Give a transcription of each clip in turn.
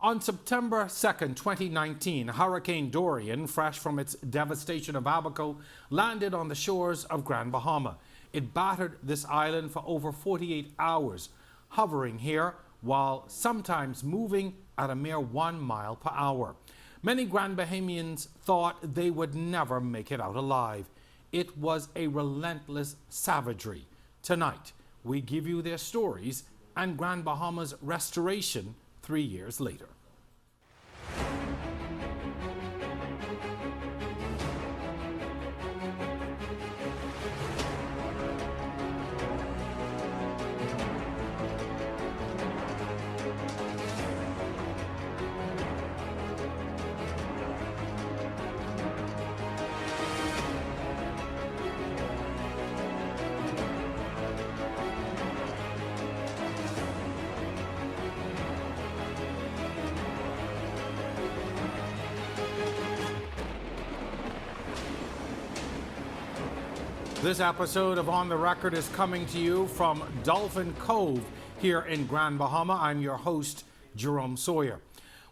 On September 2nd, 2019, Hurricane Dorian, fresh from its devastation of Abaco, landed on the shores of Grand Bahama. It battered this island for over 48 hours, hovering here while sometimes moving at a mere 1 mile per hour. Many Grand Bahamians thought they would never make it out alive. It was a relentless savagery. Tonight, we give you their stories and Grand Bahama's restoration 3 years later. This episode of On the Record is coming to you from Dolphin Cove here in Grand Bahama. I'm your host, Jerome Sawyer.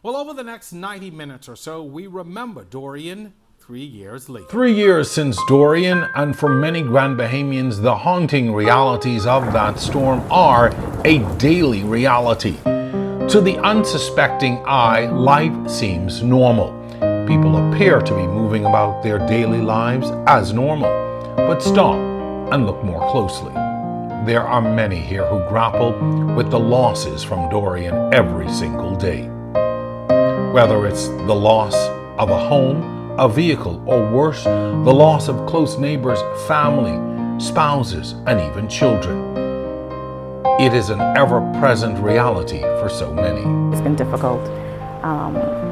Well, over the next 90 minutes or so, we remember Dorian 3 years later. 3 years since Dorian, and for many Grand Bahamians, the haunting realities of that storm are a daily reality. To the unsuspecting eye, life seems normal. People appear to be moving about their daily lives as normal. But stop and look more closely. There are many here who grapple with the losses from Dorian every single day. Whether it's the loss of a home, a vehicle, or worse, the loss of close neighbors, family, spouses, and even children. It is an ever-present reality for so many. It's been difficult.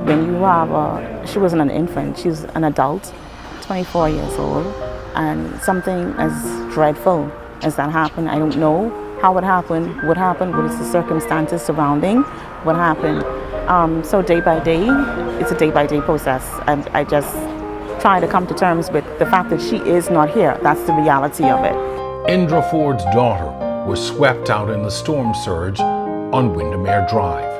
When you have she wasn't an infant, she's an adult, 24 years old. And something as dreadful as that happened, I don't know how it happened, what is the circumstances surrounding what happened. So day by day, it's a day-by-day process. And I just try to come to terms with the fact that she is not here. That's the reality of it. Indra Ford's daughter was swept out in the storm surge on Windermere Drive.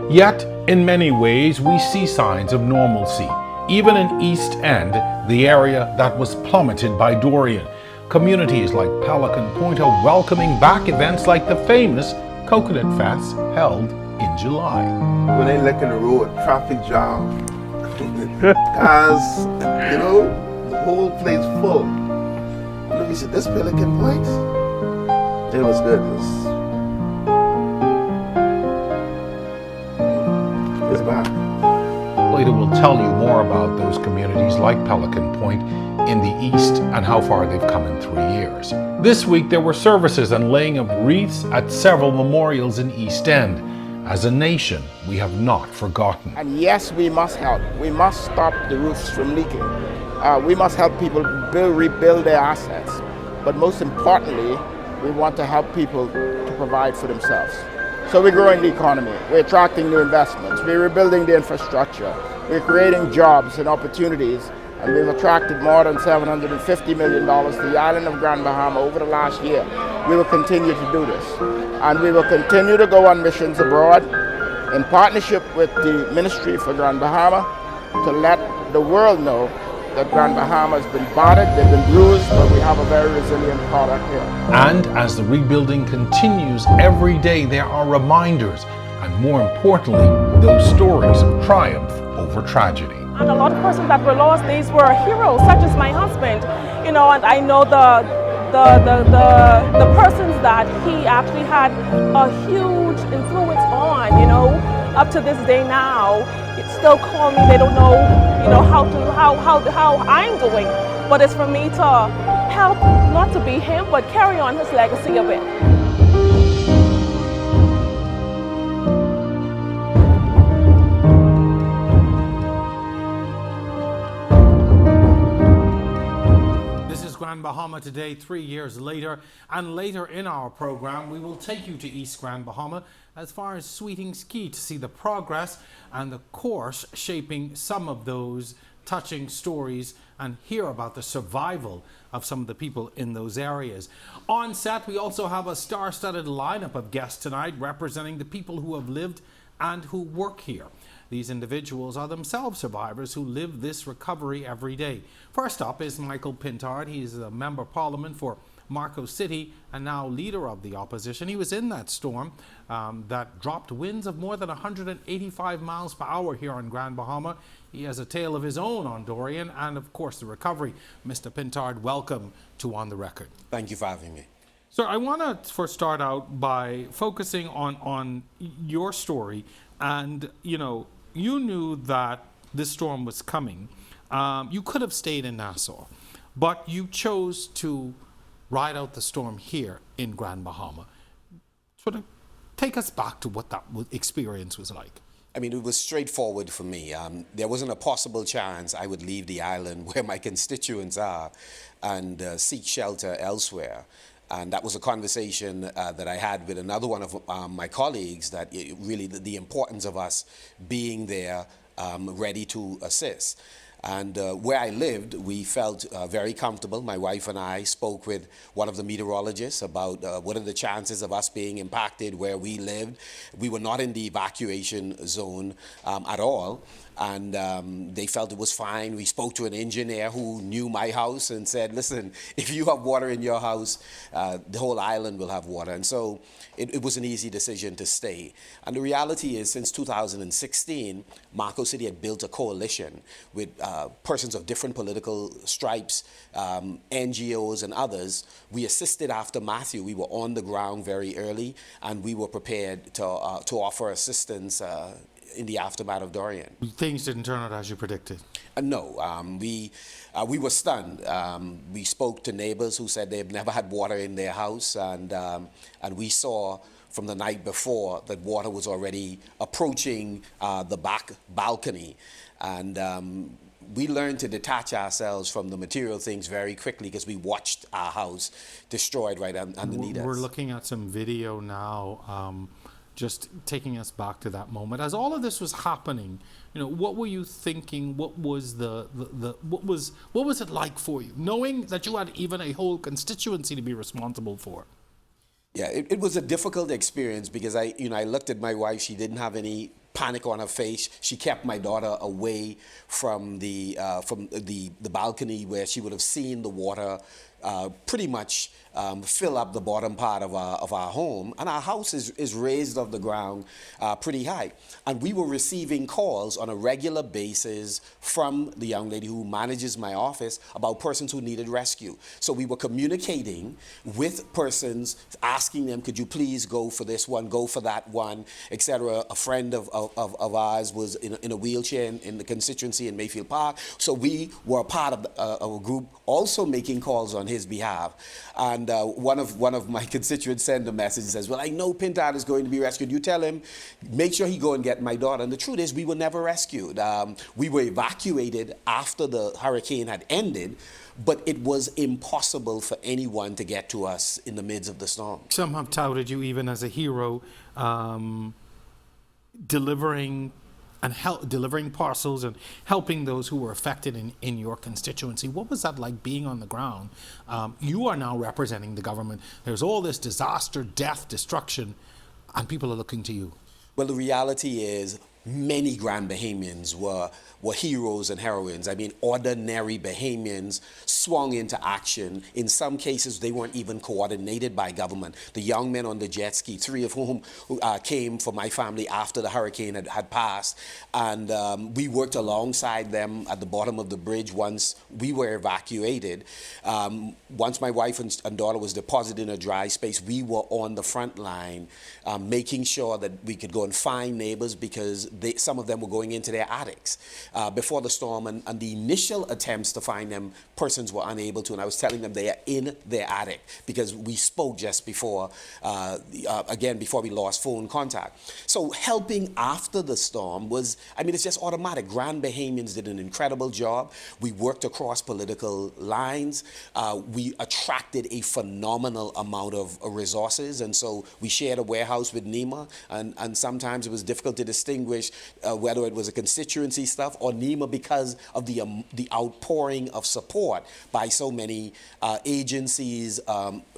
Yet, in many ways, we see signs of normalcy. Even in East End, the area that was plummeted by Dorian, communities like Pelican Point are welcoming back events like the famous Coconut Fest held in July. When they look in the road, traffic jam, cars, the whole place full. You said, this Pelican Point? It was good. It's back. Later we'll tell you more about those communities like Pelican Point in the East and how far they've come in 3 years. This week there were services and laying of wreaths at several memorials in East End. As a nation, we have not forgotten. And yes, we must help. We must stop the roofs from leaking. We must help people rebuild their assets. But most importantly, we want to help people to provide for themselves. So we're growing the economy, we're attracting new investments, we're rebuilding the infrastructure, we're creating jobs and opportunities, and we've attracted more than $750 million to the island of Grand Bahama over the last year. We will continue to do this. And we will continue to go on missions abroad in partnership with the Ministry for Grand Bahama to let the world know that Grand Bahama has been battered, they've been bruised, but we have a very resilient product here. And as the rebuilding continues every day, there are reminders, and more importantly, those stories of triumph over tragedy. And a lot of persons that were lost, these were heroes, such as my husband, and I know the persons that he actually had a huge influence on, up to this day now. It still call me, they don't know, how I'm doing. But it's for me to help, not to be him, but carry on his legacy a bit. Grand Bahama today, 3 years later, and later in our program we will take you to East Grand Bahama as far as Sweetings Key to see the progress and the course shaping some of those touching stories and hear about the survival of some of the people in those areas. On set, we also have a star-studded lineup of guests tonight representing the people who have lived and who work here. These individuals are themselves survivors who live this recovery every day. First up is Michael Pintard. He's a member of parliament for Marco City and now leader of the opposition. He was in that storm that dropped winds of more than 185 miles per hour here on Grand Bahama. He has a tale of his own on Dorian and, of course, the recovery. Mr. Pintard, welcome to On the Record. Thank you for having me. So I want to first start out by focusing on your story. And, you knew that this storm was coming. You could have stayed in Nassau, but you chose to ride out the storm here in Grand Bahama. Sort of take us back to what that experience was like. I mean, it was straightforward for me. There wasn't a possible chance I would leave the island where my constituents are and seek shelter elsewhere. And that was a conversation that I had with another one of my colleagues, that really the importance of us being there ready to assist. And where I lived, we felt very comfortable. My wife and I spoke with one of the meteorologists about what are the chances of us being impacted where we lived. We were not in the evacuation zone at all. And they felt it was fine. We spoke to an engineer who knew my house and said, listen, if you have water in your house, the whole island will have water. And so it was an easy decision to stay. And the reality is, since 2016, Marco City had built a coalition with persons of different political stripes, NGOs and others. We assisted after Matthew. We were on the ground very early, and we were prepared to offer assistance in the aftermath of Dorian. Things didn't turn out as you predicted. No, we were stunned. We spoke to neighbors who said they've never had water in their house, and we saw from the night before that water was already approaching the back balcony, and we learned to detach ourselves from the material things very quickly because we watched our house destroyed right underneath us. We're looking at some video now. Just taking us back to that moment. As all of this was happening, what were you thinking? What was what was it like for you, knowing that you had even a whole constituency to be responsible for? Yeah, it was a difficult experience because I looked at my wife. She didn't have any panic on her face. She kept my daughter away from the balcony where she would have seen the water pretty much fill up the bottom part of our home. And our house is raised off the ground pretty high. And we were receiving calls on a regular basis from the young lady who manages my office about persons who needed rescue. So we were communicating with persons, asking them, could you please go for this one, go for that one, etc. A friend of ours was in a wheelchair in the constituency in Mayfield Park. So we were a part of a group also making calls on his behalf. And one of my constituents sent a message and says, well, I know Pintard is going to be rescued. You tell him, make sure he go and get my daughter. And the truth is, we were never rescued. We were evacuated after the hurricane had ended, but it was impossible for anyone to get to us in the midst of the storm. Some have touted you even as a hero, delivering parcels and helping those who were affected in your constituency. What was that like being on the ground? You are now representing the government. There's all this disaster, death, destruction, and people are looking to you. Well, the reality is many Grand Bahamians were heroes and heroines. I mean, ordinary Bahamians swung into action. In some cases, they weren't even coordinated by government. The young men on the jet ski, 3 of whom came from my family after the hurricane had passed. And we worked alongside them at the bottom of the bridge once we were evacuated. Once my wife and daughter was deposited in a dry space, we were on the front line making sure that we could go and find neighbors because some of them were going into their attics before the storm, and the initial attempts to find them, persons were unable to, and I was telling them they are in their attic because we spoke just before, before we lost phone contact. So helping after the storm was, it's just automatic. Grand Bahamians did an incredible job. We worked across political lines. We attracted a phenomenal amount of resources, and so we shared a warehouse with NEMA, and sometimes it was difficult to distinguish whether it was a constituency stuff or NEMA because of the outpouring of support by so many agencies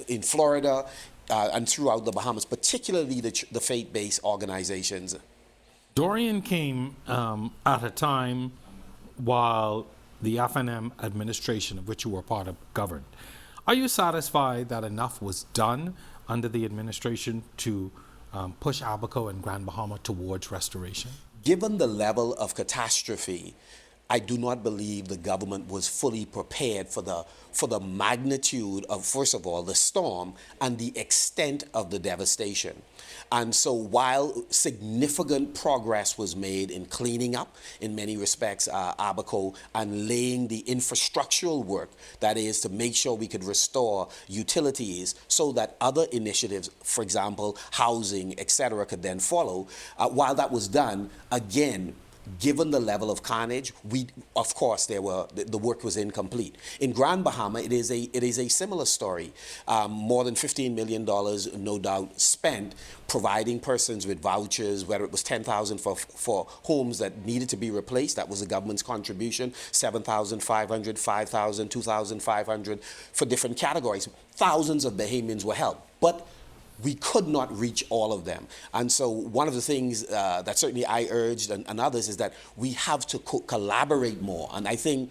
in Florida and throughout the Bahamas, particularly the faith-based organizations. Dorian came at a time while the FNM administration, of which you were part of, governed. Are you satisfied that enough was done under the administration to push Abaco and Grand Bahama towards restoration? Given the level of catastrophe, I do not believe the government was fully prepared for the magnitude of, first of all, the storm and the extent of the devastation. And so while significant progress was made in cleaning up, in many respects, Abaco, and laying the infrastructural work, that is to make sure we could restore utilities so that other initiatives, for example, housing, etc., could then follow, while that was done, again, given the level of carnage, of course, the work was incomplete. In Grand Bahama, it is a similar story. More than $15 million, no doubt, spent providing persons with vouchers, whether it was $10,000 for homes that needed to be replaced, that was the government's contribution, $7,500, $5,000, $2,500 for different categories. Thousands of Bahamians were helped, but we could not reach all of them. And so one of the things that certainly I urged and others is that we have to collaborate more. And I think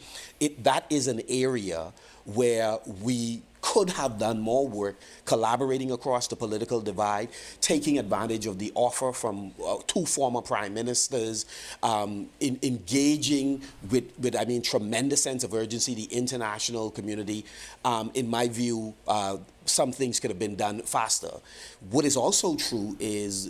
that is an area where we could have done more work collaborating across the political divide, taking advantage of the offer from two former prime ministers, engaging with, I mean, tremendous sense of urgency, the international community. In my view, some things could have been done faster. What is also true is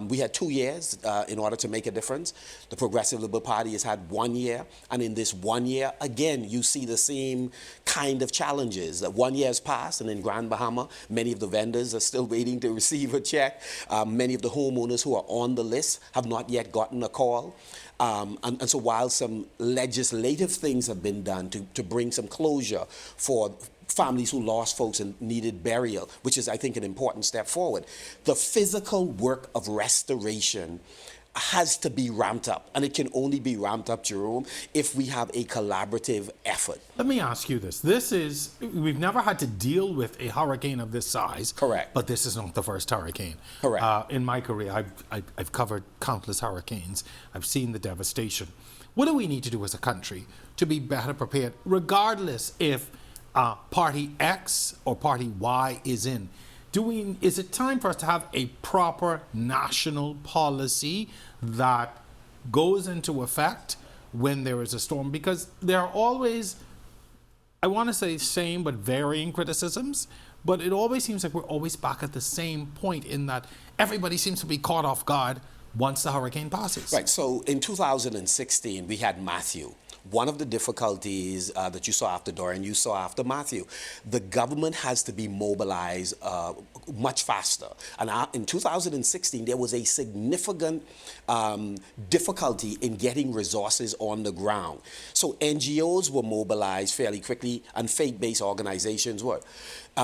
we had 2 years in order to make a difference. The Progressive Liberal Party has had 1 year, and in this 1 year, again, you see the same kind of challenges. 1 year has passed, and in Grand Bahama, many of the vendors are still waiting to receive a check. Many of the homeowners who are on the list have not yet gotten a call. And so while some legislative things have been done to bring some closure for families who lost folks and needed burial, which is, I think, an important step forward, the physical work of restoration has to be ramped up. And it can only be ramped up, Jerome, if we have a collaborative effort. Let me ask you this. We've never had to deal with a hurricane of this size. Correct. But this is not the first hurricane. Correct. In my career, I've covered countless hurricanes. I've seen the devastation. What do we need to do as a country to be better prepared, regardless if Party X or Party Y is in? Is it time for us to have a proper national policy that goes into effect when there is a storm? Because there are always, I want to say same but varying criticisms, but it always seems like we're always back at the same point in that everybody seems to be caught off guard once the hurricane passes. Right, so in 2016, we had Matthew. One of the difficulties that you saw after Dorian, you saw after Matthew. The government has to be mobilized much faster. And in 2016, there was a significant difficulty in getting resources on the ground. So NGOs were mobilized fairly quickly, and faith-based organizations were.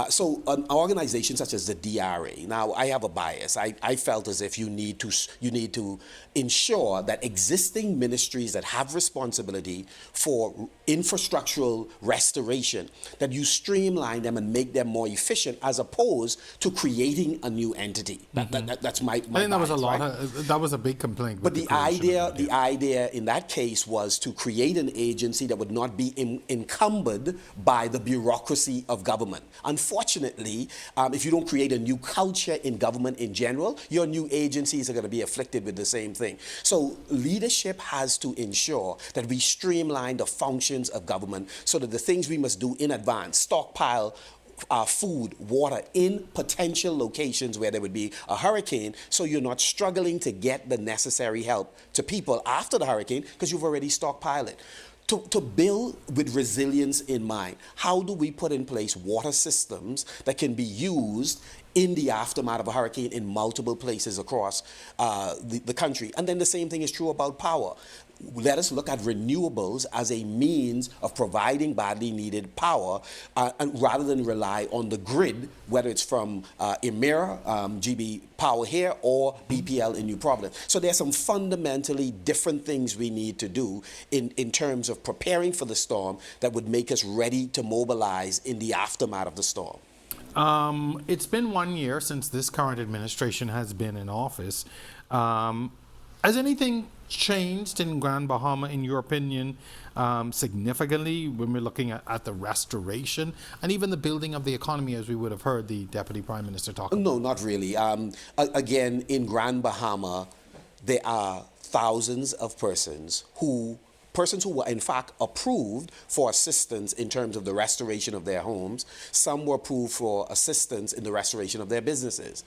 So an organization such as the DRA, now I have a bias. I felt as if you need to ensure that existing ministries that have responsibility for infrastructural restoration, that you streamline them and make them more efficient, as opposed to creating a new entity. That's my I think bias, that was a lot. right? That was a big complaint. But the idea in that case was to create an agency that would not be encumbered by the bureaucracy of government. Unfortunately, if you don't create a new culture in government in general, your new agencies are going to be afflicted with the same thing. So leadership has to ensure that we streamline the functions of government so that the things we must do in advance, stockpile food, water in potential locations where there would be a hurricane, so you're not struggling to get the necessary help to people after the hurricane because you've already stockpiled it. To build with resilience in mind, how do we put in place water systems that can be used in the aftermath of a hurricane in multiple places across the country? And then the same thing is true about power. Let us look at renewables as a means of providing badly needed power, and rather than rely on the grid, whether it's from Emera, GB Power here, or BPL in New Providence. So there's some fundamentally different things we need to do in terms of preparing for the storm that would make us ready to mobilize in the aftermath of the storm. It's been 1 year since this current administration has been in office. Has anything changed in Grand Bahama, in your opinion, significantly when we're looking at the restoration and even the building of the economy, as we would have heard the Deputy Prime Minister talk about? No, not really. Again, in Grand Bahama, there are thousands of persons who were in fact approved for assistance in terms of the restoration of their homes. Some were approved for assistance in the restoration of their businesses.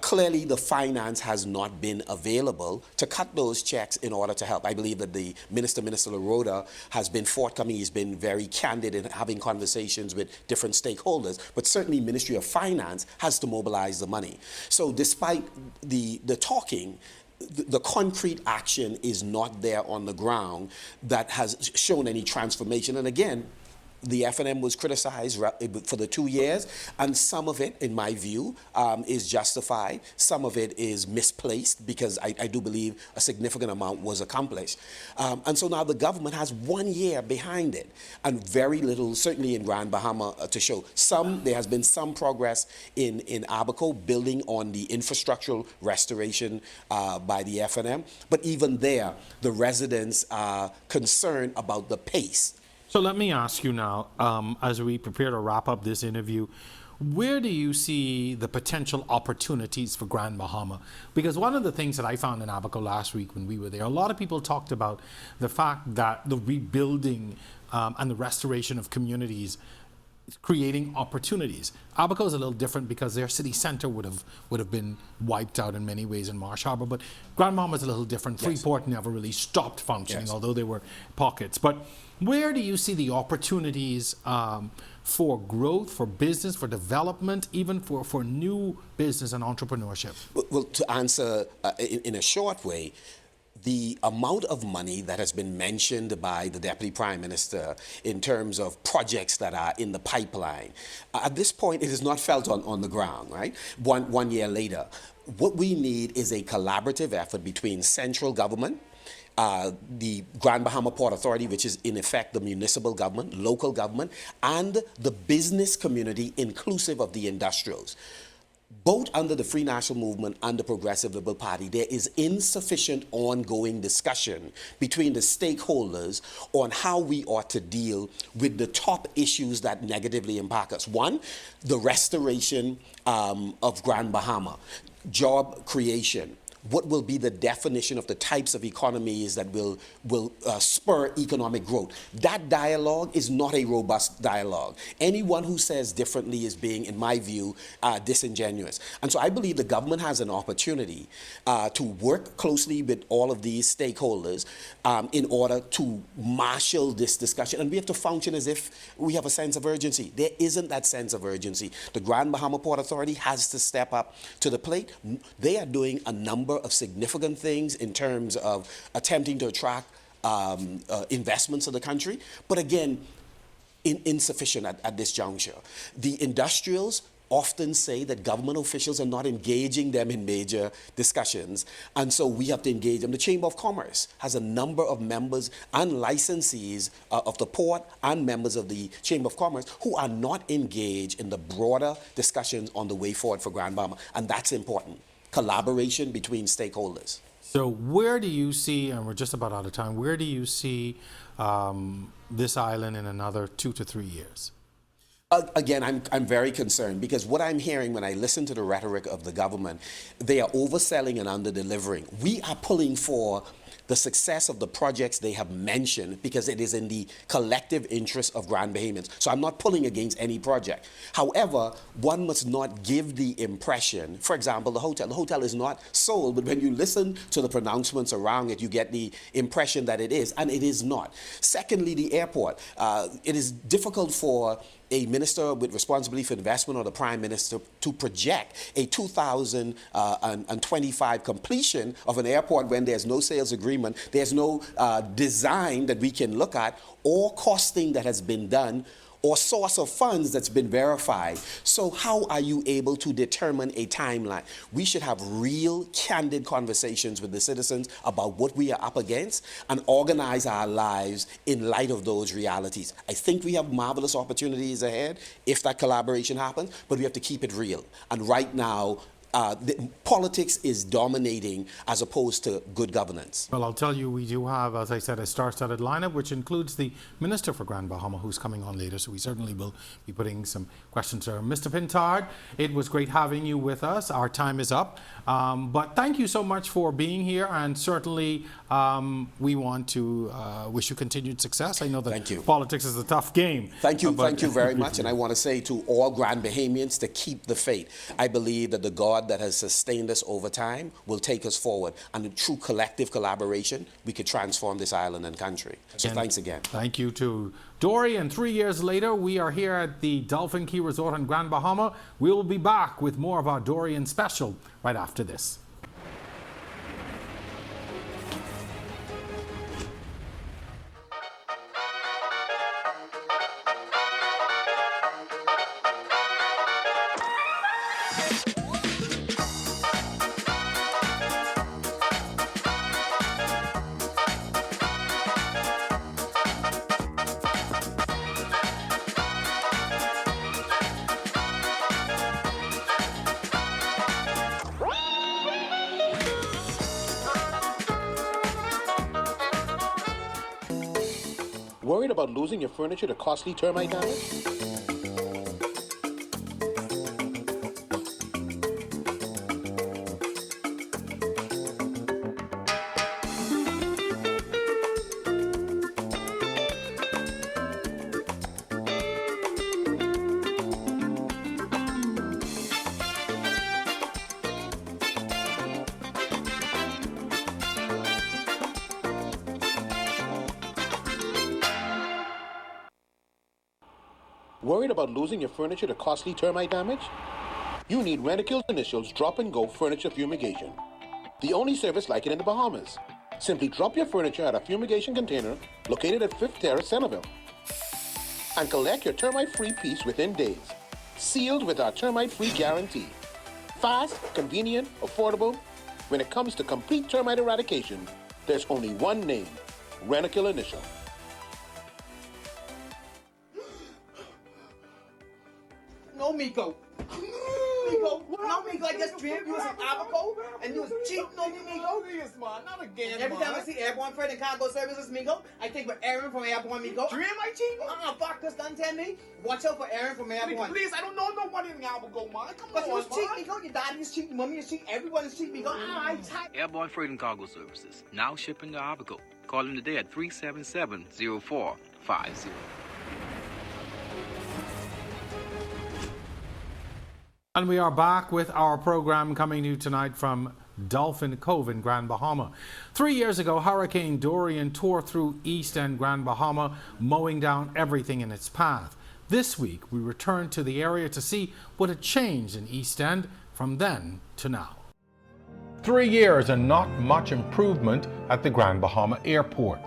Clearly, the finance has not been available to cut those checks in order to help. I believe that the Minister Laroda, has been forthcoming. He's been very candid in having conversations with different stakeholders. But certainly, Ministry of Finance has to mobilize the money. So despite the talking, the concrete action is not there on the ground that has shown any transformation. And again, the FNM was criticized for the 2 years, and some of it, in my view, is justified. Some of it is misplaced because I do believe a significant amount was accomplished. And so now the government has 1 year behind it and very little, certainly in Grand Bahama, to show. There has been some progress in Abaco, building on the infrastructural restoration by the FNM. But even there, the residents are concerned about the pace. So let me ask you now, as we prepare to wrap up this interview, where do you see the potential opportunities for Grand Bahama? Because one of the things that I found in Abaco last week when we were there, a lot of people talked about the fact that the rebuilding and the restoration of communities is creating opportunities. Abaco is a little different because their city center would have been wiped out in many ways in Marsh Harbor, but Grand Bahama is a little different. Yes. Freeport never really stopped functioning, yes, although there were pockets. But where do you see the opportunities for growth, for business, for development, even for new business and entrepreneurship? Well, to answer in a short way, the amount of money that has been mentioned by the Deputy Prime Minister in terms of projects that are in the pipeline, at this point, it is not felt on the ground, right? One year later. What we need is a collaborative effort between central government, the Grand Bahama Port Authority, which is in effect the municipal government, local government, and the business community, inclusive of the industrials. Both under the Free National Movement and the Progressive Liberal Party, there is insufficient ongoing discussion between the stakeholders on how we ought to deal with the top issues that negatively impact us. One, the restoration of Grand Bahama, job creation. What will be the definition of the types of economies that will spur economic growth? That dialogue is not a robust dialogue. Anyone who says differently is being, in my view, disingenuous. And so I believe the government has an opportunity to work closely with all of these stakeholders in order to marshal this discussion. And we have to function as if we have a sense of urgency. There isn't that sense of urgency. The Grand Bahama Port Authority has to step up to the plate. They are doing a number of significant things in terms of attempting to attract investments in the country, but again, insufficient at this juncture. The industrials often say that government officials are not engaging them in major discussions, and so we have to engage them. The Chamber of Commerce has a number of members and licensees of the port and members of the Chamber of Commerce who are not engaged in the broader discussions on the way forward for Grand Bahama, and that's important. Collaboration between stakeholders. So where do you see, and we're just about out of time, where do you see this island in another 2 to 3 years? Again, I'm very concerned because what I'm hearing when I listen to the rhetoric of the government, they are overselling and under-delivering. We are pulling for the success of the projects they have mentioned because it is in the collective interest of Grand Bahamians. So I'm not pulling against any project. However, one must not give the impression, for example, the hotel is not sold, but when you listen to the pronouncements around it, you get the impression that it is, and it is not. Secondly, the airport. It is difficult for a minister with responsibility for investment or the prime minister to project a 2025 completion of an airport when there's no sales agreement, there's no design that we can look at, or costing that has been done, or source of funds that's been verified. So how are you able to determine a timeline? We should have real, candid conversations with the citizens about what we are up against and organize our lives in light of those realities. I think we have marvelous opportunities ahead if that collaboration happens, but we have to keep it real. And right now, politics is dominating as opposed to good governance. Well, I'll tell you, we do have, as I said, a star-studded lineup, which includes the Minister for Grand Bahama, who's coming on later, so we certainly will be putting some questions to her. Mr. Pintard, it was great having you with us. Our time is up, but thank you so much for being here, and certainly we want to wish you continued success. I know that Thank you. Politics is a tough game. Thank you very much, and I want to say to all Grand Bahamians to keep the faith. I believe that the God that has sustained us over time will take us forward, and through collective collaboration, we could transform this island and country. So thanks again. Thank you to Dorian. 3 years later, we are here at the Dolphin Key Resort in Grand Bahama. We will be back with more of our Dorian special right after this. Worried about losing your furniture to costly termite damage? Worried about losing your furniture to costly termite damage? You need Rentokil's Initials Drop and Go Furniture Fumigation. The only service like it in the Bahamas. Simply drop your furniture at a fumigation container located at 5th Terrace, Centerville, and collect your termite-free piece within days. Sealed with our termite-free guarantee. Fast, convenient, affordable. When it comes to complete termite eradication, there's only one name, Rentokil Initial. No, Miko. Miko, no, Miko, I just dreamed you was in Abaco and you was cheating on me, Miko. Please, man, not again, Every time I see Airborne Freight and Cargo Services, Miko, I think with Aaron from Airborne, Miko. Dream I cheat? Fuck this, done tell me. Watch out for Aaron from Airborne. Please, I don't know nobody in Abaco, man. Come But you on, was cheating, Miko. Your daddy is cheating, mommy is cheating, everyone is cheating, Miko. I type. Airborne Freight and Cargo Services, now shipping to Abaco. Call them today at 377-0450. And we are back with our program coming to you tonight from Dolphin Cove in Grand Bahama. 3 years ago, Hurricane Dorian tore through East End Grand Bahama, mowing down everything in its path. This week, we returned to the area to see what had changed in East End from then to now. 3 years and not much improvement at the Grand Bahama Airport.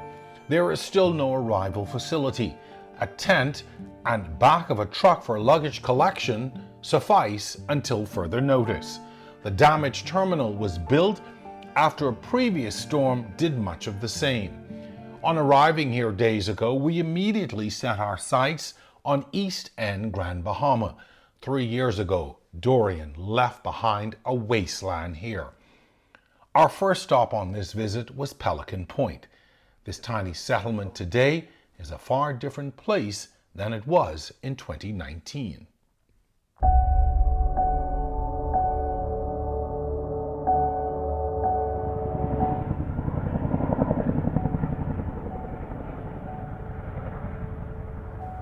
There is still no arrival facility. A tent and back of a truck for luggage collection suffice until further notice. The damaged terminal was built after a previous storm did much of the same. On arriving here days ago, we immediately set our sights on East End Grand Bahama. 3 years ago, Dorian left behind a wasteland here. Our first stop on this visit was Pelican Point. This tiny settlement today is a far different place than it was in 2019.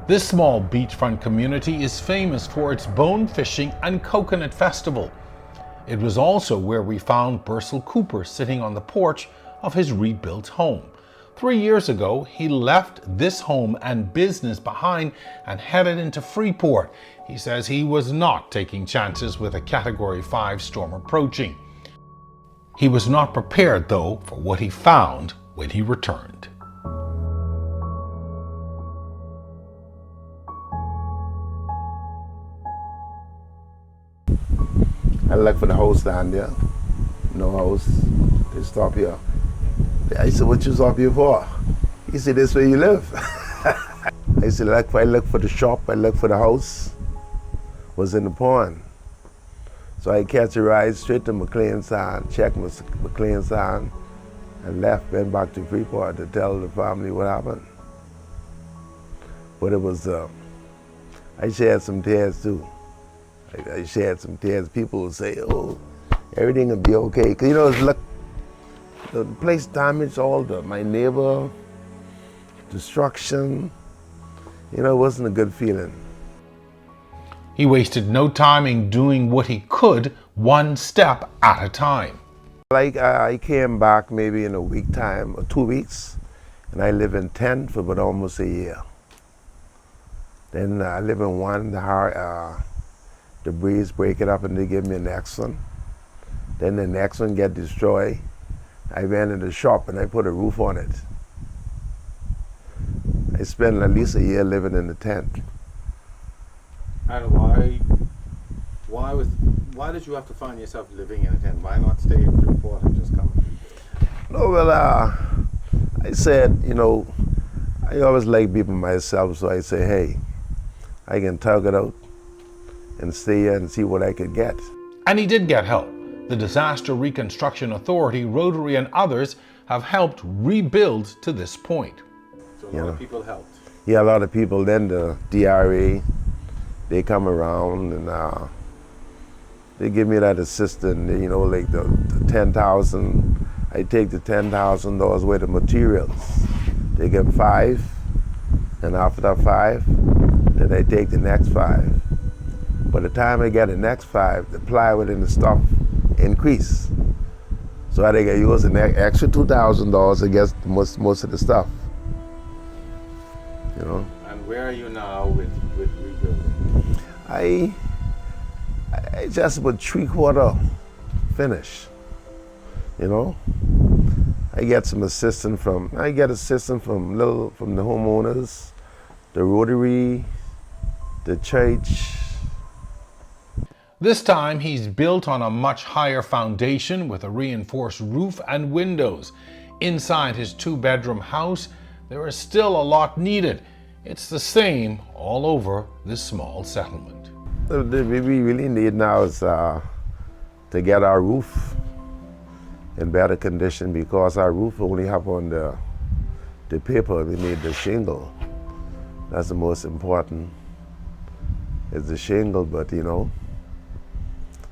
This small beachfront community is famous for its bone fishing and coconut festival. It was also where we found Bursell Cooper sitting on the porch of his rebuilt home. 3 years ago, he left this home and business behind and headed into Freeport. He says he was not taking chances with a Category 5 storm approaching. He was not prepared, though, for what he found when he returned. I look for the house down there. No house. They stop here. I said, what you stop here for? He said, this where you live. I said, I look for the shop, I look for the house. Was in the pond. So I catch a ride straight to McLean's Sound, check McLean's Sound, and left, went back to Freeport to tell the family what happened. But it was, I shed some tears too. I shed some tears. People would say, oh, everything will be okay. Cause you know, look, the place damaged all my neighbor, destruction. You know, it wasn't a good feeling. He wasted no time in doing what he could, one step at a time. Like I came back maybe in a week time or 2 weeks, and I live in tent for about almost a year. Then I live in one, the breeze break it up and they give me the next one. Then the next one get destroyed. I went in the shop and I put a roof on it. I spent at least a year living in the tent. And why did you have to find yourself living in a tent? Why not stay in Freeport and just come? No, well, I said, you know, I always like people myself, so I say, hey, I can tug it out and stay here and see what I could get. And he did get help. The Disaster Reconstruction Authority, Rotary, and others have helped rebuild to this point. So a lot of people helped. Yeah, a lot of people. Then the DRA, they come around and they give me that assistance, you know, like the 10,000. I take the $10,000 worth of materials. They get 5, and after that 5, then I take the next 5. By the time I get the next 5, the plywood and the stuff increase. So I think I use an extra $2,000 against most of the stuff. You know. And where are you now with rebuilding? I just about 3/4 finish. You know. I get some assistance from the homeowners, the Rotary, the church. This time he's built on a much higher foundation with a reinforced roof and windows. Inside his 2-bedroom house, there is still a lot needed. It's the same all over this small settlement. What we really need now is to get our roof in better condition, because our roof only have on the paper. We need the shingle. That's the most important. It's the shingle, but you know,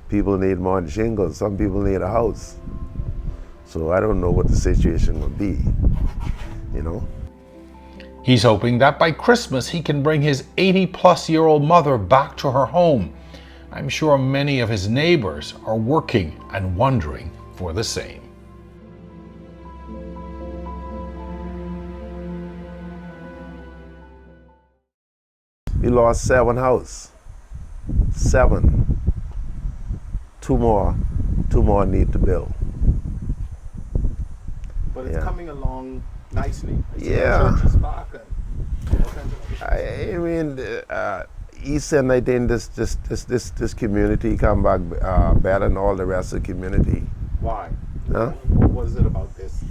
people need more than shingles. Some people need a house. So I don't know what the situation will be, you know. He's hoping that by Christmas he can bring his 80-plus-year-old mother back to her home. I'm sure many of his neighbors are working and wondering for the same. We lost 7 houses. 7. 2 more need to build. But it's coming along nicely. Yeah. Church is back I mean, East End, I think this community come back better than all the rest of the community. Why? Huh? What is it about this?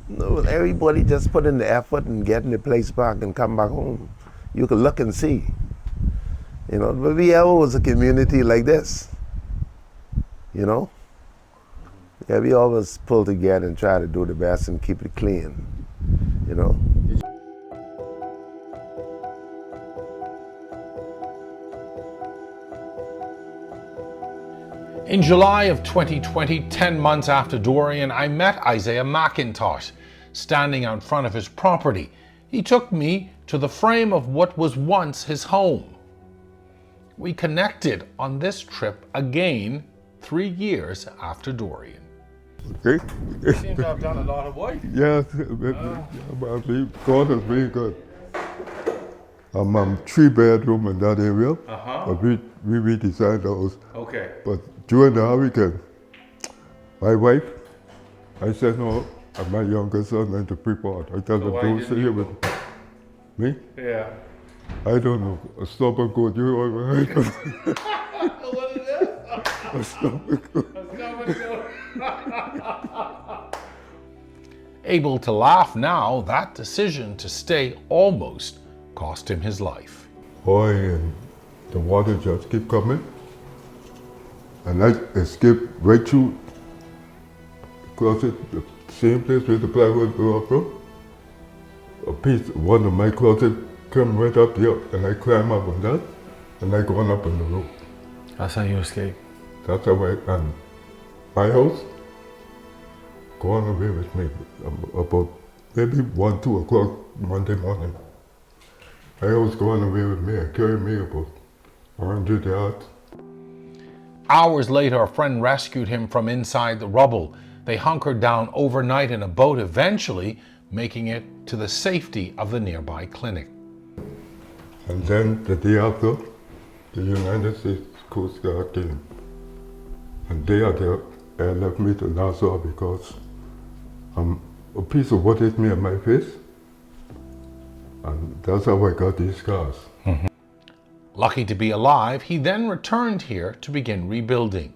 No, everybody just put in the effort and getting the place back and come back home. You can look and see. You know, but we ever was a community like this. You know? Yeah, we always pull together and try to do the best and keep it clean. You know? In July of 2020, 10 months after Dorian, I met Isaiah McIntosh standing out front of his property. He took me to the frame of what was once his home. We connected on this trip again 3 years after Dorian. Okay. You seem to have done a lot of work. Yes, God has been good. I'm 3-bedroom in that area. But we redesigned the house. Okay. But during the hurricane, my wife, I said no, and my younger son went to Freeport. I tell them don't stay here with me. Yeah. I don't know. A stubborn goat, you alright? What is this? A stubborn goat. Able to laugh now, that decision to stay almost cost him his life. Boy, and the water just keep coming. And I escaped right through the closet, the same place where the plywood broke from. One of my closet come right up there, and I climb up on that, and I go on up on the roof. That's how you escape. That's how and my house gone away with me about maybe 1, 2 o'clock Monday morning. My house gone away with me and carried me about 100 yards. Hours later, a friend rescued him from inside the rubble. They hunkered down overnight in a boat, eventually making it to the safety of the nearby clinic. And then the day after, the United States Coast Guard came. And they left me to Nassau because a piece of wood hit me in my face. And that's how I got these scars. Mm-hmm. Lucky to be alive, he then returned here to begin rebuilding.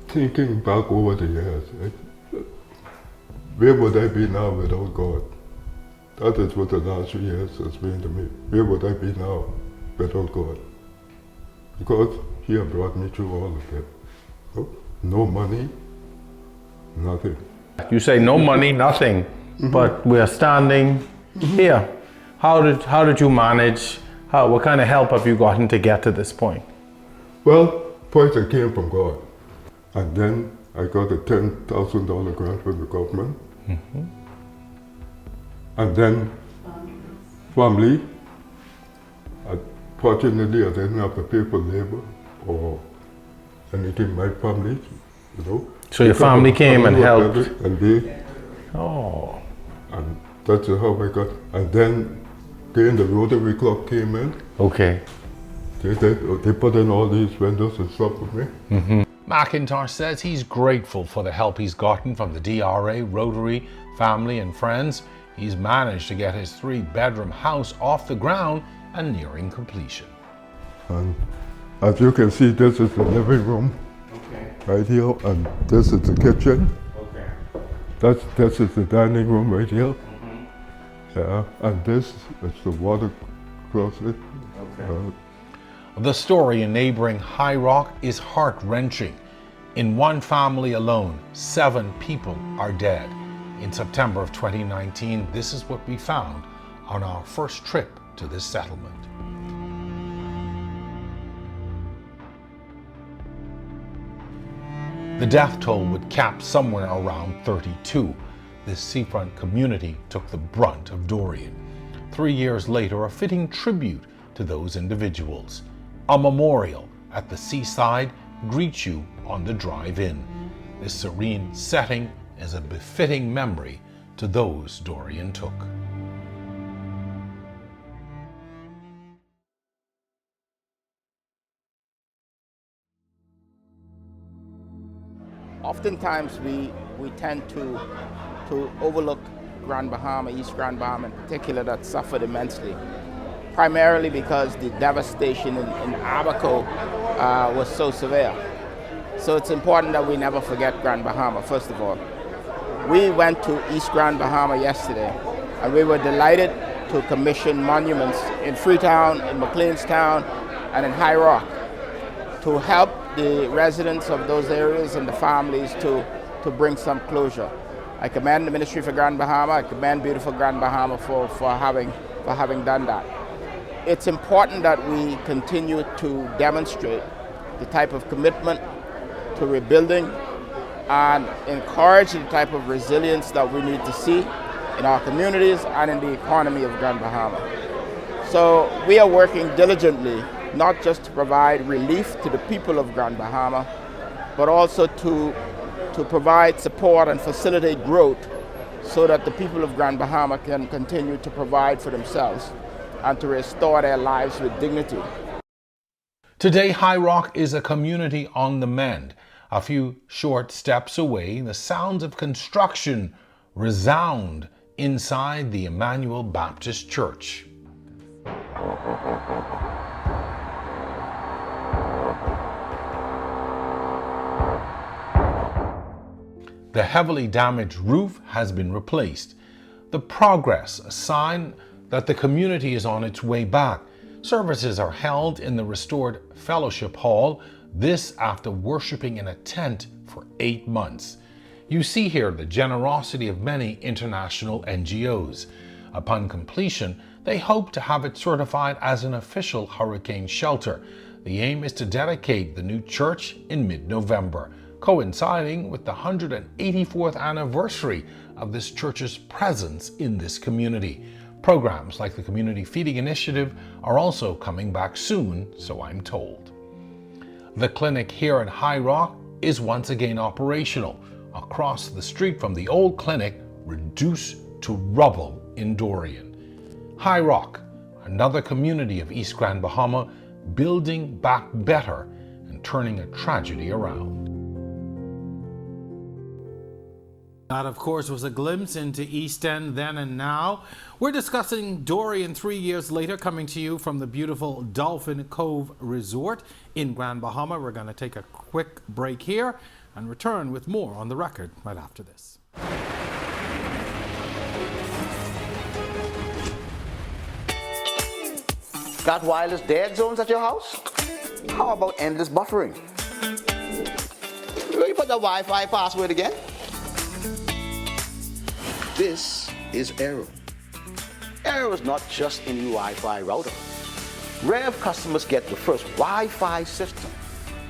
Thinking back over the years, where would I be now without God? That is what the last 3 years has been to me. Where would I be now without God? Because He has brought me through all of it. No money, nothing. You say no money, nothing, but we are standing here. How did you manage? What kind of help have you gotten to get to this point? Well, first I came from God, and then I got a $10,000 grant from the government, and then family. Fortunately, I didn't have to pay for labor or anything. My family, So your family came and helped. And and that's how I got. And then the Rotary Club came in. Okay. They put in all these windows and stuff for me. McIntosh says he's grateful for the help he's gotten from the DRA, Rotary, family and friends. He's managed to get his 3-bedroom house off the ground and nearing completion. And as you can see, this is the living room right here, and this is the kitchen. This is the dining room right here. Yeah, and this is the water closet. The story in neighboring High Rock is heart-wrenching. In one family alone, 7 people are dead. In September of 2019, this is what we found on our first trip to this settlement. The death toll would cap somewhere around 32. This seafront community took the brunt of Dorian. 3 years later, a fitting tribute to those individuals. A memorial at the seaside greets you on the drive in. This serene setting is a befitting memory to those Dorian took. Oftentimes we tend to overlook Grand Bahama, East Grand Bahama in particular, that suffered immensely. Primarily because the devastation in Abaco was so severe. So it's important that we never forget Grand Bahama, first of all. We went to East Grand Bahama yesterday, and we were delighted to commission monuments in Freetown, in McLeanstown, and in High Rock to help the residents of those areas and the families to bring some closure. I commend the Ministry for Grand Bahama, I commend beautiful Grand Bahama for having done that. It's important that we continue to demonstrate the type of commitment to rebuilding and encourage the type of resilience that we need to see in our communities and in the economy of Grand Bahama. So we are working diligently, not just to provide relief to the people of Grand Bahama, but also to provide support and facilitate growth so that the people of Grand Bahama can continue to provide for themselves and to restore their lives with dignity. Today, High Rock is a community on the mend. A few short steps away, the sounds of construction resound inside the Emmanuel Baptist Church. The heavily damaged roof has been replaced. The progress, a sign that the community is on its way back. Services are held in the restored Fellowship Hall. This after worshiping in a tent for 8 months. You see here the generosity of many international NGOs. Upon completion, they hope to have it certified as an official hurricane shelter. The aim is to dedicate the new church in mid-November, coinciding with the 184th anniversary of this church's presence in this community. Programs like the Community Feeding Initiative are also coming back soon, so I'm told. The clinic here in High Rock is once again operational, across the street from the old clinic reduced to rubble in Dorian. High Rock, another community of East Grand Bahama, building back better and turning a tragedy around. That, of course, was a glimpse into East End then and now. We're discussing Dorian 3 years later, coming to you from the beautiful Dolphin Cove Resort in Grand Bahama. We're going to take a quick break here and return with more on the record right after this. Got wireless dead zones at your house? How about endless buffering? Where you put the Wi-Fi password again? This is Aero. Aero is not just a new Wi-Fi router. Rev customers get the first Wi-Fi system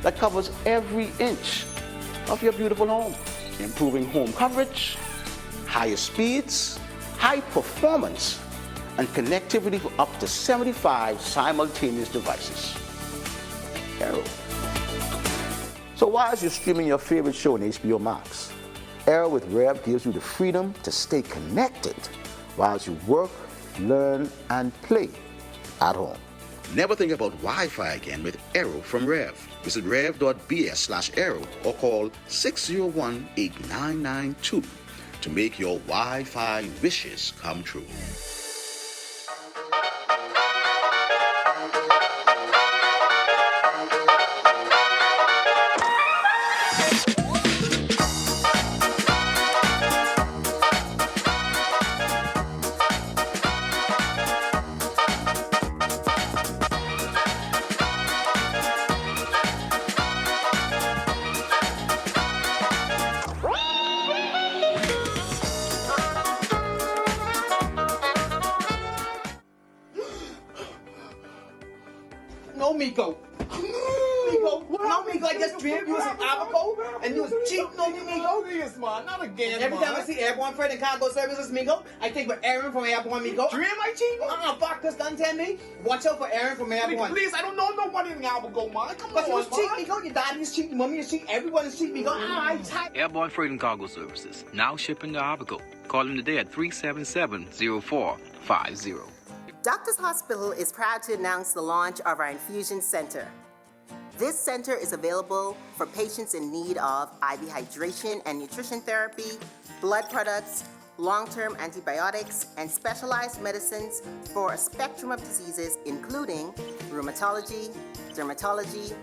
that covers every inch of your beautiful home, improving home coverage, higher speeds, high performance, and connectivity for up to 75 simultaneous devices. Aero. So while you're streaming your favorite show on HBO Max, Aero with Rev gives you the freedom to stay connected while you work, learn, and play at home. Never think about Wi-Fi again with Aero from Rev. Visit rev.bs/Aero or call 601-8992 to make your Wi-Fi wishes come true. No, Miko. Miko, no, Miko, I just dreamed you was in Abaco and you was cheating on me, Miko. Yes, man, not again, Every man. time I see Airborne Freight and Cargo Services, Miko, I think of Aaron from Airborne, Miko. Dream I cheat? Fuck this, done tell me. Watch out for Aaron from Airborne. Please, I don't know nobody in Abaco, man. Come But on, you was cheating, man. Miko. Your daddy is cheating, your mommy is cheating, everyone is cheating, Miko. I tight. Airborne Freight and Cargo Services, now shipping to Abaco. Call them today at 377-0450. Doctors Hospital is proud to announce the launch of our infusion center. This center is available for patients in need of IV hydration and nutrition therapy, blood products, long-term antibiotics, and specialized medicines for a spectrum of diseases including rheumatology, dermatology,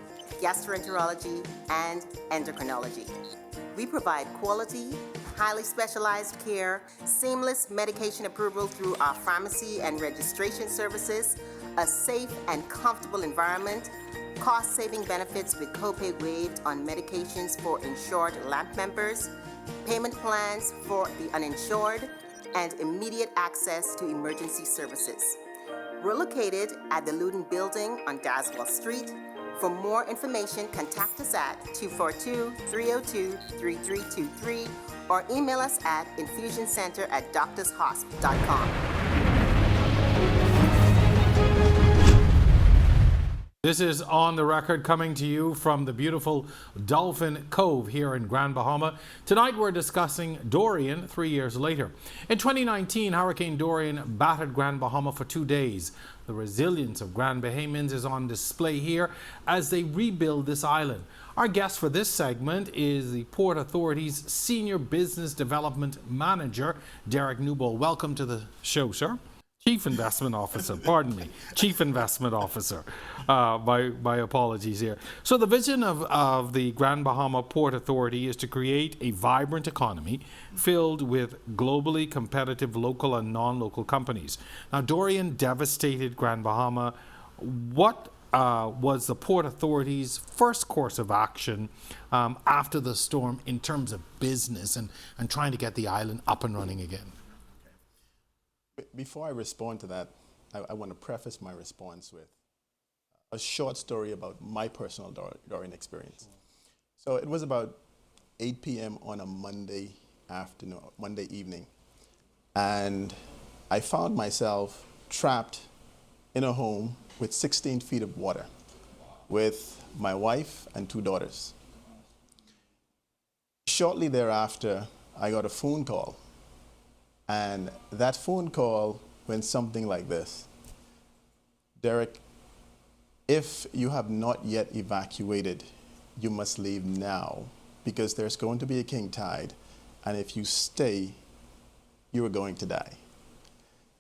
gastroenterology, and endocrinology. We provide quality, highly specialized care, seamless medication approval through our pharmacy and registration services, a safe and comfortable environment, cost-saving benefits with copay waived on medications for insured LAMP members, payment plans for the uninsured, and immediate access to emergency services. We're located at the Luden Building on Daswell Street. For more information, contact us at 242-302-3323 or email us at infusioncenter@doctorshosp.com. This is On the Record, coming to you from the beautiful Dolphin Cove here in Grand Bahama. Tonight we're discussing Dorian 3 years later. In 2019, Hurricane Dorian battered Grand Bahama for 2 days. The resilience of Grand Bahamians is on display here as they rebuild this island. Our guest for this segment is the Port Authority's Senior Business Development Manager, Derek Newbold. Welcome to the show, sir. Chief Investment Officer, pardon me, Chief Investment Officer. My apologies here. So the vision of the Grand Bahama Port Authority is to create a vibrant economy filled with globally competitive local and non-local companies. Now, Dorian devastated Grand Bahama. What was the Port Authority's first course of action after the storm in terms of business and trying to get the island up and running again? Before I respond to that, I want to preface my response with a short story about my personal Dorian experience. So it was about 8 p.m. on a Monday evening, and I found myself trapped in a home with 16 feet of water with my wife and 2 daughters. Shortly thereafter, I got a phone call, and that phone call went something like this: Derek, if you have not yet evacuated, you must leave now, because there's going to be a king tide, and if you stay, you are going to die.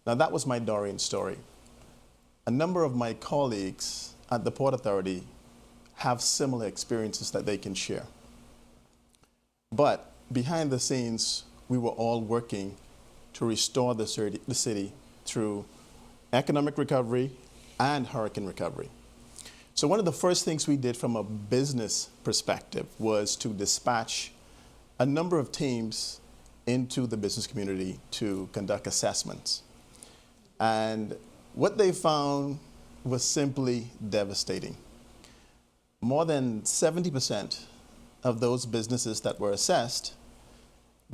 Now that was my Dorian story. A number of my colleagues at the Port Authority have similar experiences that they can share. But behind the scenes, we were all working to restore the city through economic recovery and hurricane recovery. So one of the first things we did from a business perspective was to dispatch a number of teams into the business community to conduct assessments. And what they found was simply devastating. More than 70% of those businesses that were assessed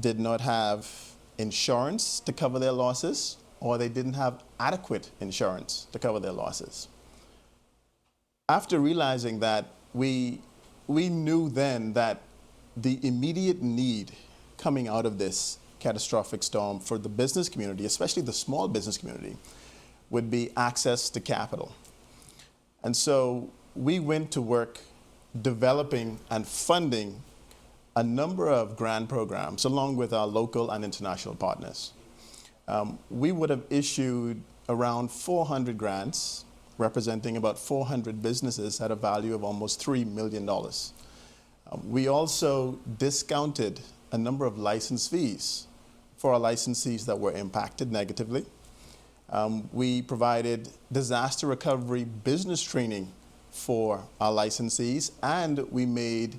did not have insurance to cover their losses, or they didn't have adequate insurance to cover their losses. After realizing that, we knew then that the immediate need coming out of this catastrophic storm for the business community, especially the small business community, would be access to capital. And so we went to work developing and funding a number of grant programs along with our local and international partners. We would have issued around 400 grants representing about 400 businesses at a value of almost $3 million. We also discounted a number of license fees for our licensees that were impacted negatively. We provided disaster recovery business training for our licensees, and we made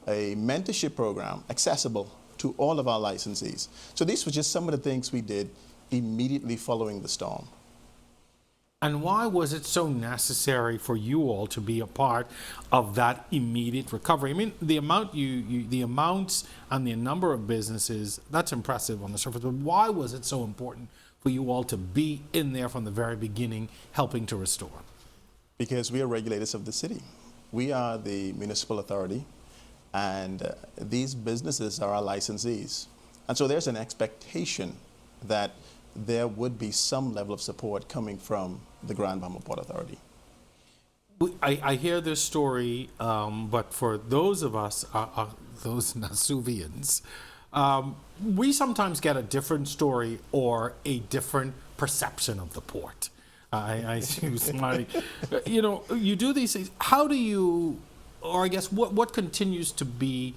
a mentorship program accessible to all of our licensees. So these were just some of the things we did immediately following the storm. And why was it so necessary for you all to be a part of that immediate recovery? I mean, the amount the amounts and the number of businesses, that's impressive on the surface, but why was it so important for you all to be in there from the very beginning, helping to restore? Because we are regulators of the city. We are the municipal authority, and these businesses are our licensees. And so there's an expectation that there would be some level of support coming from the Grand Bahama Port Authority. I hear this story, but for those of us, those Nasuvians, we sometimes get a different story or a different perception of the port. I see you smiling. You know, you do these things. How do you, or I guess what continues to be,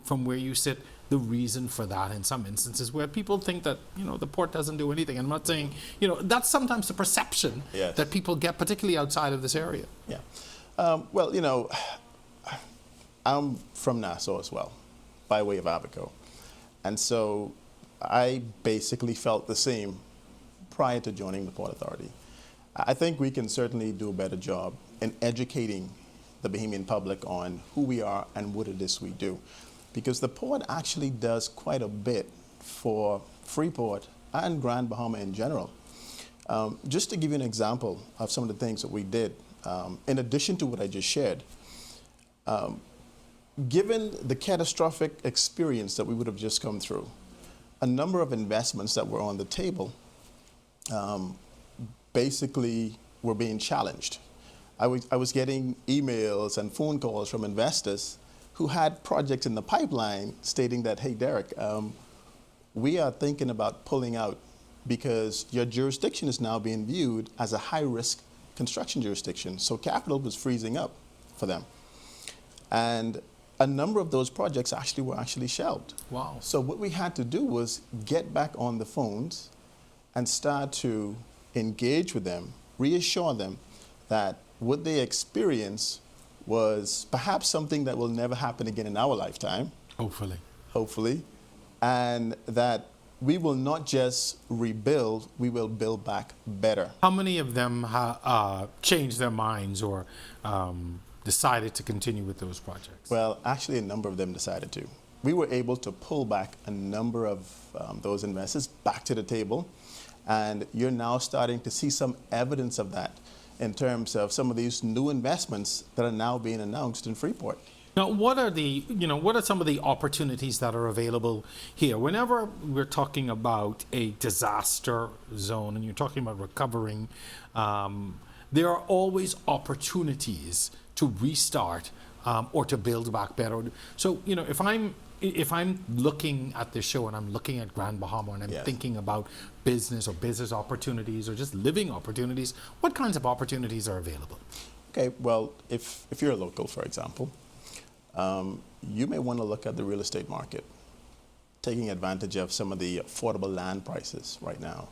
from where you sit, the reason for that in some instances where people think that, you know, the port doesn't do anything? I'm not saying, you know, that's sometimes the perception that people get, particularly outside of this area. Yeah. Well, you know, I'm from Nassau as well, by way of Abaco. And so I basically felt the same prior to joining the Port Authority. I think we can certainly do a better job in educating the Bahamian public on who we are and what it is we do. Because the port actually does quite a bit for Freeport and Grand Bahama in general. Just to give you an example of some of the things that we did, in addition to what I just shared, given the catastrophic experience that we would have just come through, a number of investments that were on the table basically were being challenged. I was getting emails and phone calls from investors who had projects in the pipeline stating that, hey, Derek, we are thinking about pulling out because your jurisdiction is now being viewed as a high-risk construction jurisdiction. So capital was freezing up for them. And a number of those projects were shelved. Wow. So what we had to do was get back on the phones and start to engage with them, reassure them that what they experienced was perhaps something that will never happen again in our lifetime. Hopefully. And that we will not just rebuild, we will build back better. How many of them changed their minds or decided to continue with those projects? Well, actually, a number of them decided to. We were able to pull back a number of those investors back to the table, and you're now starting to see some evidence of that in terms of some of these new investments that are now being announced in Freeport. Now, what are some of the opportunities that are available here? Whenever we're talking about a disaster zone and you're talking about recovering, there are always opportunities to restart or to build back better. So, if I'm looking at this show and I'm looking at Grand Bahama and I'm thinking about business or business opportunities or just living opportunities, what kinds of opportunities are available? Okay, well, if you're a local, for example, you may want to look at the real estate market, taking advantage of some of the affordable land prices right now,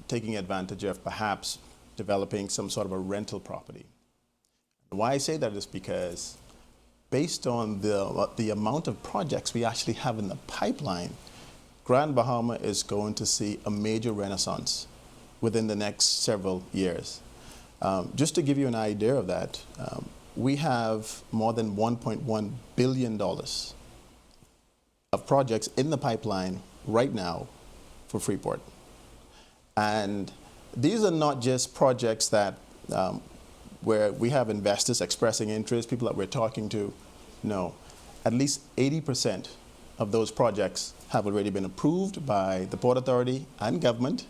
taking advantage of perhaps developing some sort of a rental property. Why I say that is because based on the amount of projects we actually have in the pipeline, Grand Bahama is going to see a major renaissance within the next several years. Just to give you an idea of that, we have more than $1.1 billion of projects in the pipeline right now for Freeport. And these are not just projects that where we have investors expressing interest, people that we're talking to. No, at least 80% of those projects have already been approved by the Port Authority and government,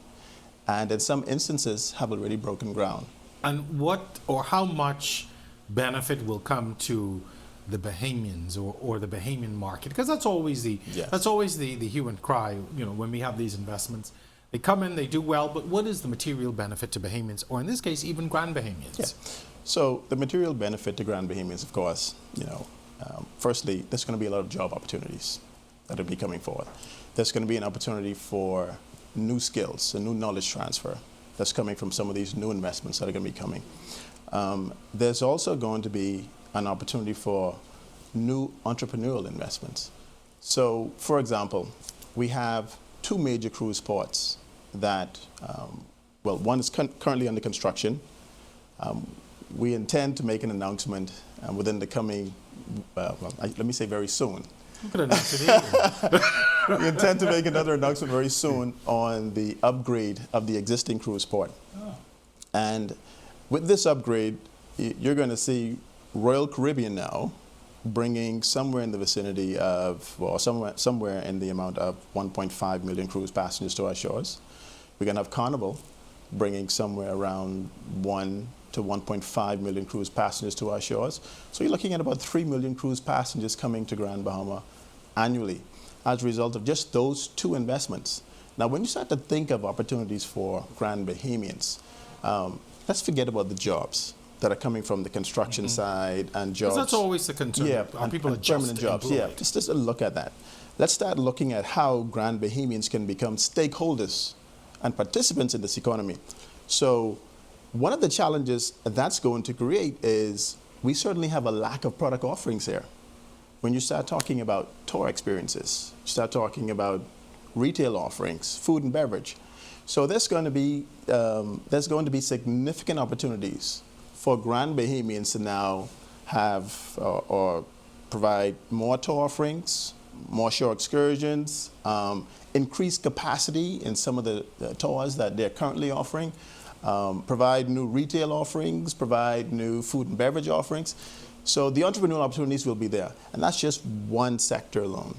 and in some instances have already broken ground. And what or how much benefit will come to the Bahamians or the Bahamian market? Because that's always the hue and cry, when we have these investments. They come in, they do well, but what is the material benefit to Bahamians, or in this case, even Grand Bahamians? Yeah. So the material benefit to Grand Bahamians, of course, firstly, there's going to be a lot of job opportunities that will be coming forward. There's going to be an opportunity for new skills, a new knowledge transfer that's coming from some of these new investments that are going to be coming. There's also going to be an opportunity for new entrepreneurial investments. So, for example, we have two major cruise ports that, one is currently under construction. We intend to make an announcement within the coming, let me say very soon. We intend to make another announcement very soon on the upgrade of the existing cruise port. Oh. And with this upgrade, you're going to see Royal Caribbean now bringing somewhere in the vicinity of, somewhere in the amount of 1.5 million cruise passengers to our shores. We're going to have Carnival bringing somewhere around 1 to 1.5 million cruise passengers to our shores. So you're looking at about 3 million cruise passengers coming to Grand Bahama annually as a result of just those two investments. Now, when you start to think of opportunities for Grand Bahamians, let's forget about the jobs that are coming from the construction side and jobs. That's always the concern. Yeah, people and permanent jobs. Employed. Yeah, just a look at that. Let's start looking at how Grand Bahamians can become stakeholders and participants in this economy. So one of the challenges that's going to create is we certainly have a lack of product offerings here. When you start talking about tour experiences, you start talking about retail offerings, food and beverage. So there's going to be significant opportunities for Grand Bahamians to now have or provide more tour offerings, more shore excursions, increased capacity in some of the tours that they're currently offering, provide new retail offerings, provide new food and beverage offerings. So the entrepreneurial opportunities will be there. And that's just one sector alone.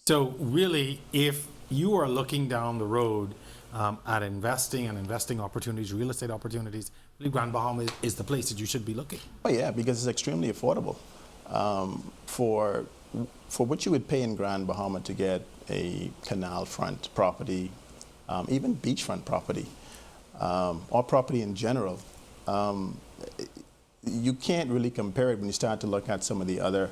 So really, if you are looking down the road at investing and investing opportunities, real estate opportunities, really Grand Bahama is the place that you should be looking. Oh yeah, because it's extremely affordable. For what you would pay in Grand Bahama to get a canal front property, even beachfront property, or property in general, you can't really compare it when you start to look at some of the other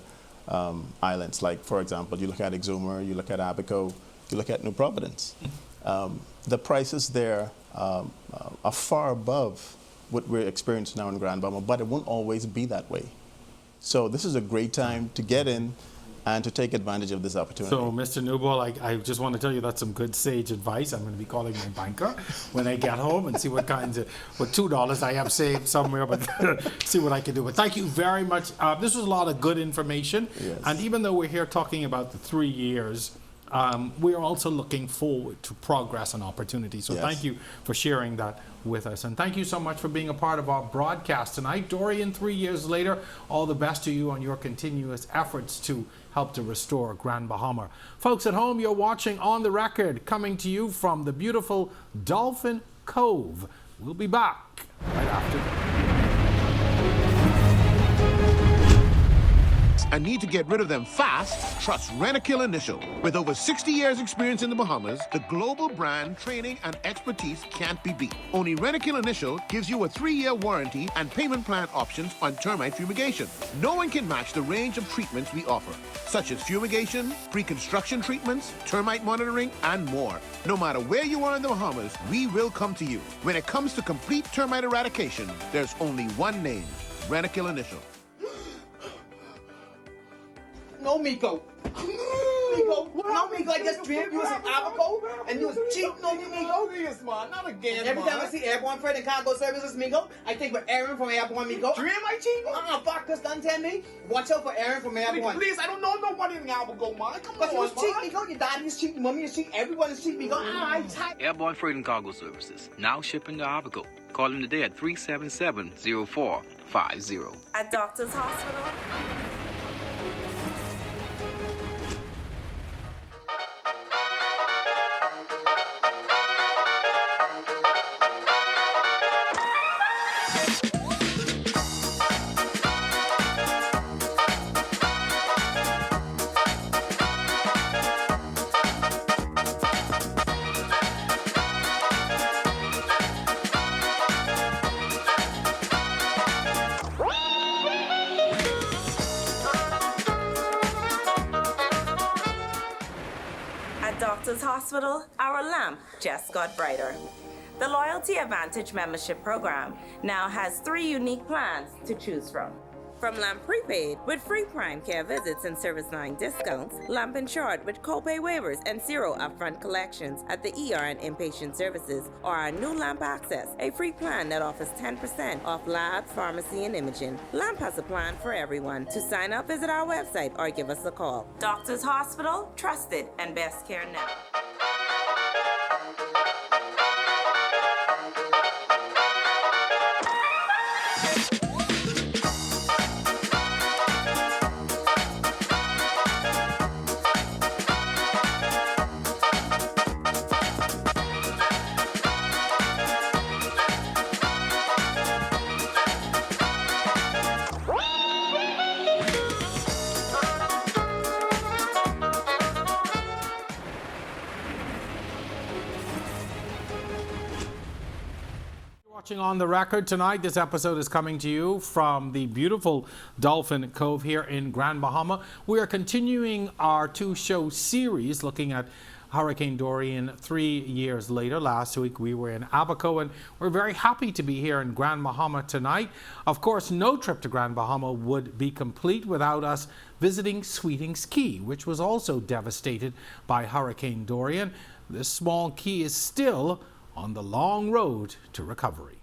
islands. Like, for example, you look at Exuma, you look at Abaco, you look at New Providence. The prices there are far above what we're experiencing now in Grand Bahama, but it won't always be that way. So this is a great time to get in and to take advantage of this opportunity. So, Mr. Newbold, I just want to tell you that's some good sage advice. I'm going to be calling my banker when I get home and see what kinds of, with $2 I have saved somewhere, but see what I can do. But thank you very much. This was a lot of good information. Yes. And even though we're here talking about the 3 years, we are also looking forward to progress and opportunity. So Yes. thank you for sharing that with us. And thank you so much for being a part of our broadcast tonight. Dorian, 3 years later, all the best to you on your continuous efforts to help to restore Grand Bahama. Folks at home, you're watching On the Record, coming to you from the beautiful Dolphin Cove. We'll be back right after this. And need to get rid of them fast? Trust Rent-A-Kill Initial. With over 60 years experience in the Bahamas, the global brand, training, and expertise can't be beat. Only Rent-A-Kill Initial gives you a 3-year warranty and payment plan options on termite fumigation. No one can match the range of treatments we offer, such as fumigation, pre-construction treatments, termite monitoring, and more. No matter where you are in the Bahamas, we will come to you. When it comes to complete termite eradication, there's only one name, Rent-A-Kill Initial. No, Miko. Miko, no, Miko, I just dreamed you was an Abaco and you was cheating on me, Miko. Please, man, not again, Every time I see Airborne Freight and Cargo Services, Miko, I think of Aaron from Airborne, Miko. Dream I cheating? Fuck this, done tell me. Watch out for Aaron from Airborne. Please, I don't know nobody in Abaco, man. Come But on, you was cheating, man. Miko. Your daddy is cheating, mommy is cheating, everyone is cheating, Miko. I Airborne Freight and Cargo Services, now shipping to Abaco. Call them today at 377-0450. At Doctor's Hospital. Doctor's Hospital, our lamp just got brighter. The Loyalty Advantage membership program now has 3 unique plans to choose from. From Lamp Prepaid with free prime care visits and service line discounts, Lamp Insured with copay waivers and 0 upfront collections at the ER and inpatient services, or our new Lamp Access, a free plan that offers 10% off labs, pharmacy, and imaging. Lamp has a plan for everyone. To sign up, visit our website or give us a call. Doctor's Hospital, trusted and best care now. Watching On the Record tonight. This episode is coming to you from the beautiful Dolphin Cove here in Grand Bahama. We are continuing our 2-show series looking at Hurricane Dorian 3 years later. Last week we were in Abaco, and we're very happy to be here in Grand Bahama tonight. Of course, no trip to Grand Bahama would be complete without us visiting Sweetings Key, which was also devastated by Hurricane Dorian. This small key is still on the long road to recovery.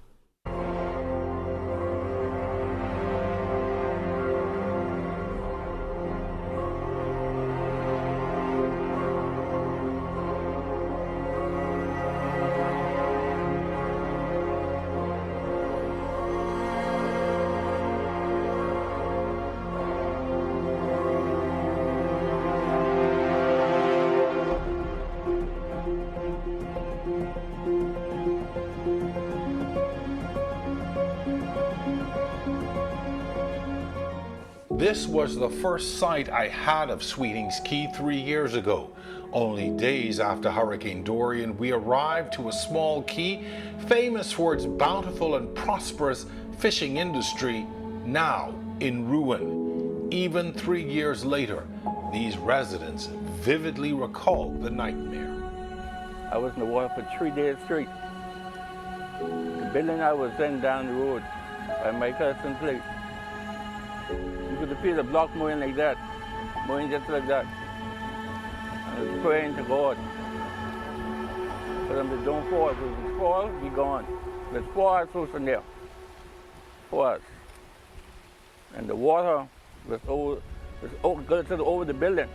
This was the first sight I had of Sweetings Key 3 years ago. Only days after Hurricane Dorian, we arrived to a small key famous for its bountiful and prosperous fishing industry, now in ruin. Even 3 years later, these residents vividly recall the nightmare. I was in the water for 3 days straight. The building I was in down the road by my cousin's place. You could feel the block moving like that, moving just like that. I was praying to God. For them to don't fall. If it fall, be gone. If it fall, it's also there. For us. And the water was over the building.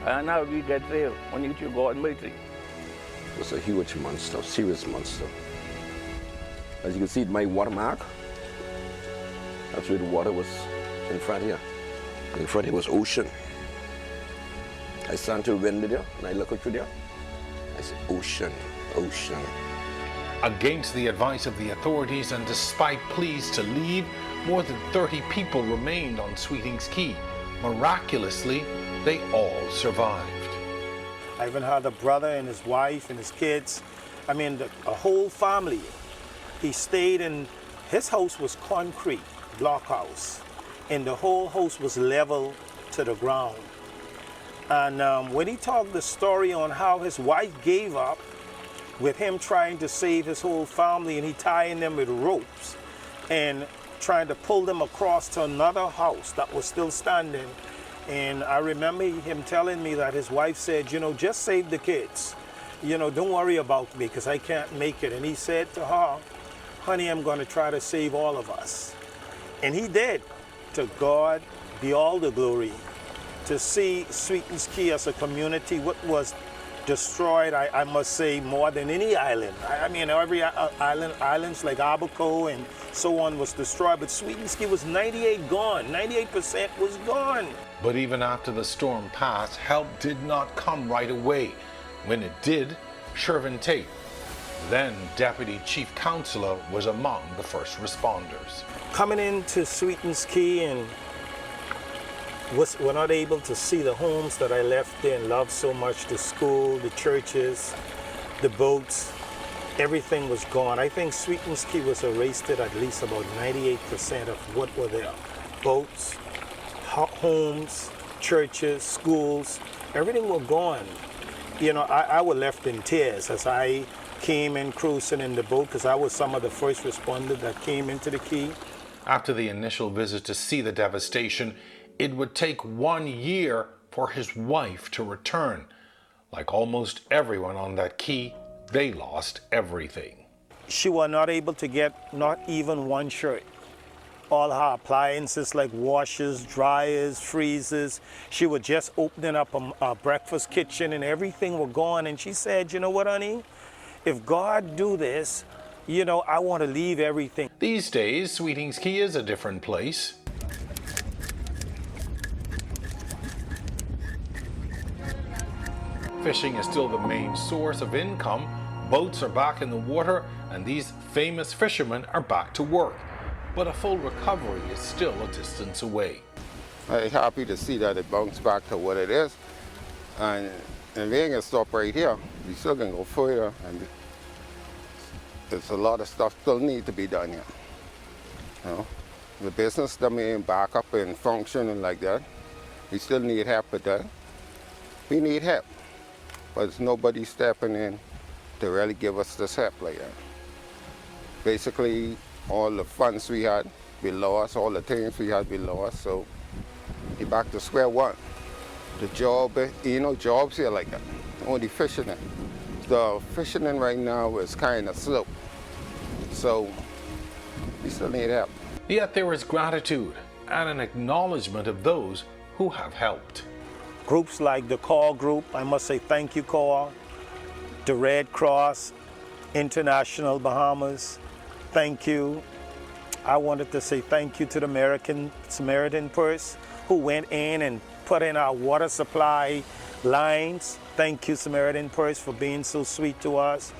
And now we get saved when you to God Almighty. It was a huge monster, serious monster. As you can see, my watermark, that's where the water was in front here. In front here was ocean. I stand to the window there, and I look out through there. I said, ocean, ocean. Against the advice of the authorities and despite pleas to leave, more than 30 people remained on Sweetings Key. Miraculously, they all survived. I even had a brother and his wife and his kids. I mean, a whole family. He stayed in, his house was concrete, block house, and the whole house was level to the ground. And when he told the story on how his wife gave up with him trying to save his whole family, and he tying them with ropes and trying to pull them across to another house that was still standing. And I remember him telling me that his wife said, you know, just save the kids. You know, don't worry about me because I can't make it. And he said to her, honey, I'm going to try to save all of us. And he did. To God be all the glory. To see Sweetings Key as a community, what was destroyed, I must say, more than any island. I mean, every islands like Abaco and so on was destroyed, but Sweetings Key was 98 gone. 98% was gone. But even after the storm passed, help did not come right away. When it did, Shervin Tate, then Deputy Chief Counselor, was among the first responders. Coming into Sweetings Key and we're not able to see the homes that I left there and loved so much, the school, the churches, the boats, everything was gone. I think Sweetings Key was erased at least about 98% of what were there. Boats, homes, churches, schools, everything were gone. You know, I was left in tears as I came in cruising in the boat because I was some of the first responders that came into the Key. After the initial visit to see the devastation, it would take 1 year for his wife to return. Like almost everyone on that Key, they lost everything. She was not able to get not even one shirt. All her appliances like washers, dryers, freezers. She was just opening up a breakfast kitchen and everything was gone. And she said, you know what, honey? If God do this, you know, I want to leave everything. These days, Sweetings Key is a different place. Fishing is still the main source of income. Boats are back in the water, and these famous fishermen are back to work. But a full recovery is still a distance away. I'm happy to see that it bounced back to what it is. And we ain't gonna stop right here. We still gonna go further, and there's a lot of stuff still need to be done here. You know, the business that may back up and functioning like that, we still need help with that. We need help. But there's nobody stepping in to really give us this help like that. Basically, all the funds we had, we lost, all the things we had, we lost, so we're back to square one. The job, you know, jobs here like that, only fishing. The fishing right now is kind of slow, so we still need help. Yet there is gratitude and an acknowledgement of those who have helped. Groups like the CALL group, I must say thank you, CALL. The Red Cross, International Bahamas, thank you. I wanted to say thank you to the American Samaritan Purse who went in and put in our water supply lines. Thank you, Samaritan Purse, for being so sweet to us.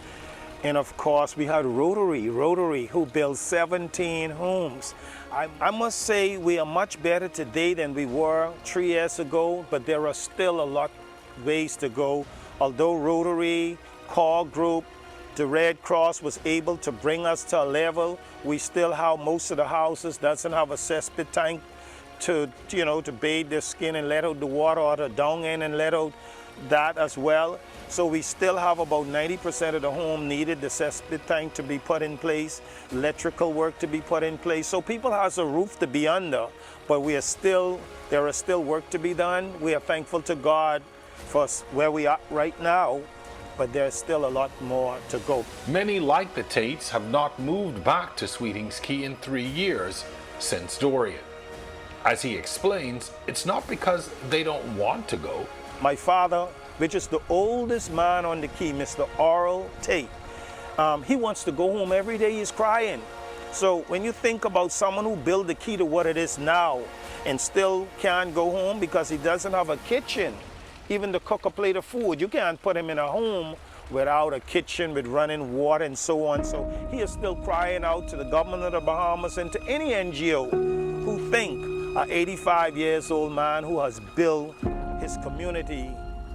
And of course, we had Rotary who built 17 homes. I must say we are much better today than we were 3 years ago, but there are still a lot ways to go. Although Rotary, CALL group, the Red Cross was able to bring us to a level, we still have most of the houses doesn't have a cesspit tank to, you know, to bathe their skin and let out the water, or the dung in and let out that as well. So we still have about 90% of the home needed the cesspit tank to be put in place, electrical work to be put in place. So people has a roof to be under, but there is still work to be done. We are thankful to God for where we are right now, but there's still a lot more to go. Many like the Tates have not moved back to Sweetings Key in 3 years since Dorian. As he explains, it's not because they don't want to go. My father, which is the oldest man on the key, Mr. Oral Tate, he wants to go home every day. He's crying. So when you think about someone who built the key to what it is now and still can't go home because he doesn't have a kitchen, even to cook a plate of food, you can't put him in a home without a kitchen, with running water and so on. So he is still crying out to the government of the Bahamas and to any NGO who think an 85 years old man who has built his community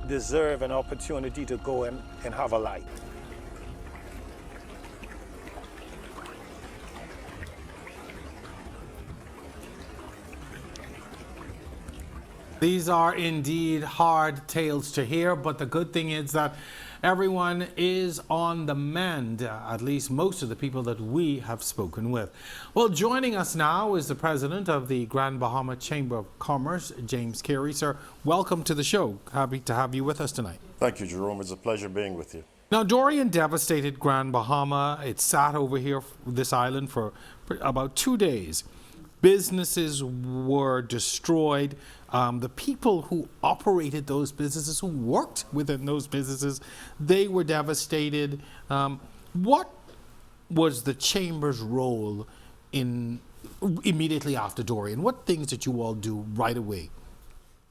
deserve an opportunity to go and have a life. These are indeed hard tales to hear, but the good thing is that everyone is on the mend, at least most of the people that we have spoken with. Well, joining us now is the president of the Grand Bahama Chamber of Commerce, James Carey. Sir, welcome to the show. Happy to have you with us tonight. Thank you, Jerome. It's a pleasure being with you. Now, Dorian devastated Grand Bahama. It sat over here, this island, for about 2 days. Businesses were destroyed. The people who operated those businesses, who worked within those businesses, they were devastated. What was the Chamber's role in immediately after Dorian? What things did you all do right away?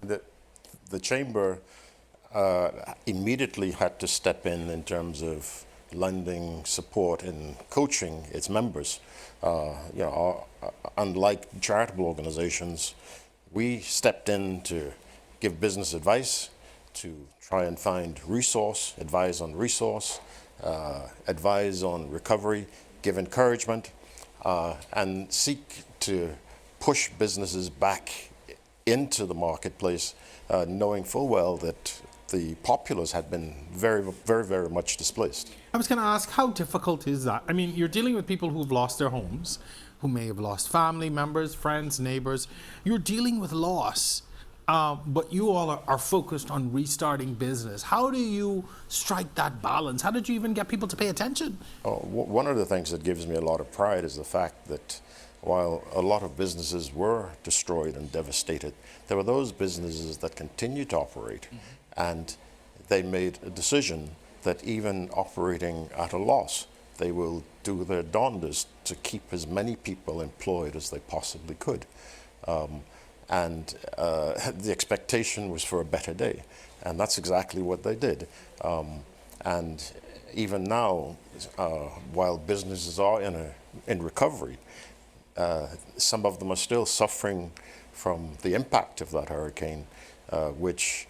The Chamber immediately had to step in terms of lending support and coaching its members. Unlike charitable organizations, we stepped in to give business advice, to try and find advise on resource, advise on recovery, give encouragement, and seek to push businesses back into the marketplace, knowing full well that the populace had been very, very, very much displaced. I was going to ask, how difficult is that? I mean, you're dealing with people who've lost their homes, who may have lost family members, friends, neighbors. You're dealing with loss, but you all are focused on restarting business. How do you strike that balance? How did you even get people to pay attention? One of the things that gives me a lot of pride is the fact that while a lot of businesses were destroyed and devastated, there were those businesses that continued to operate, and they made a decision that even operating at a loss, they will do their darndest to keep as many people employed as they possibly could. The expectation was for a better day, and that's exactly what they did. And even now, while businesses are in recovery, some of them are still suffering from the impact of that hurricane, which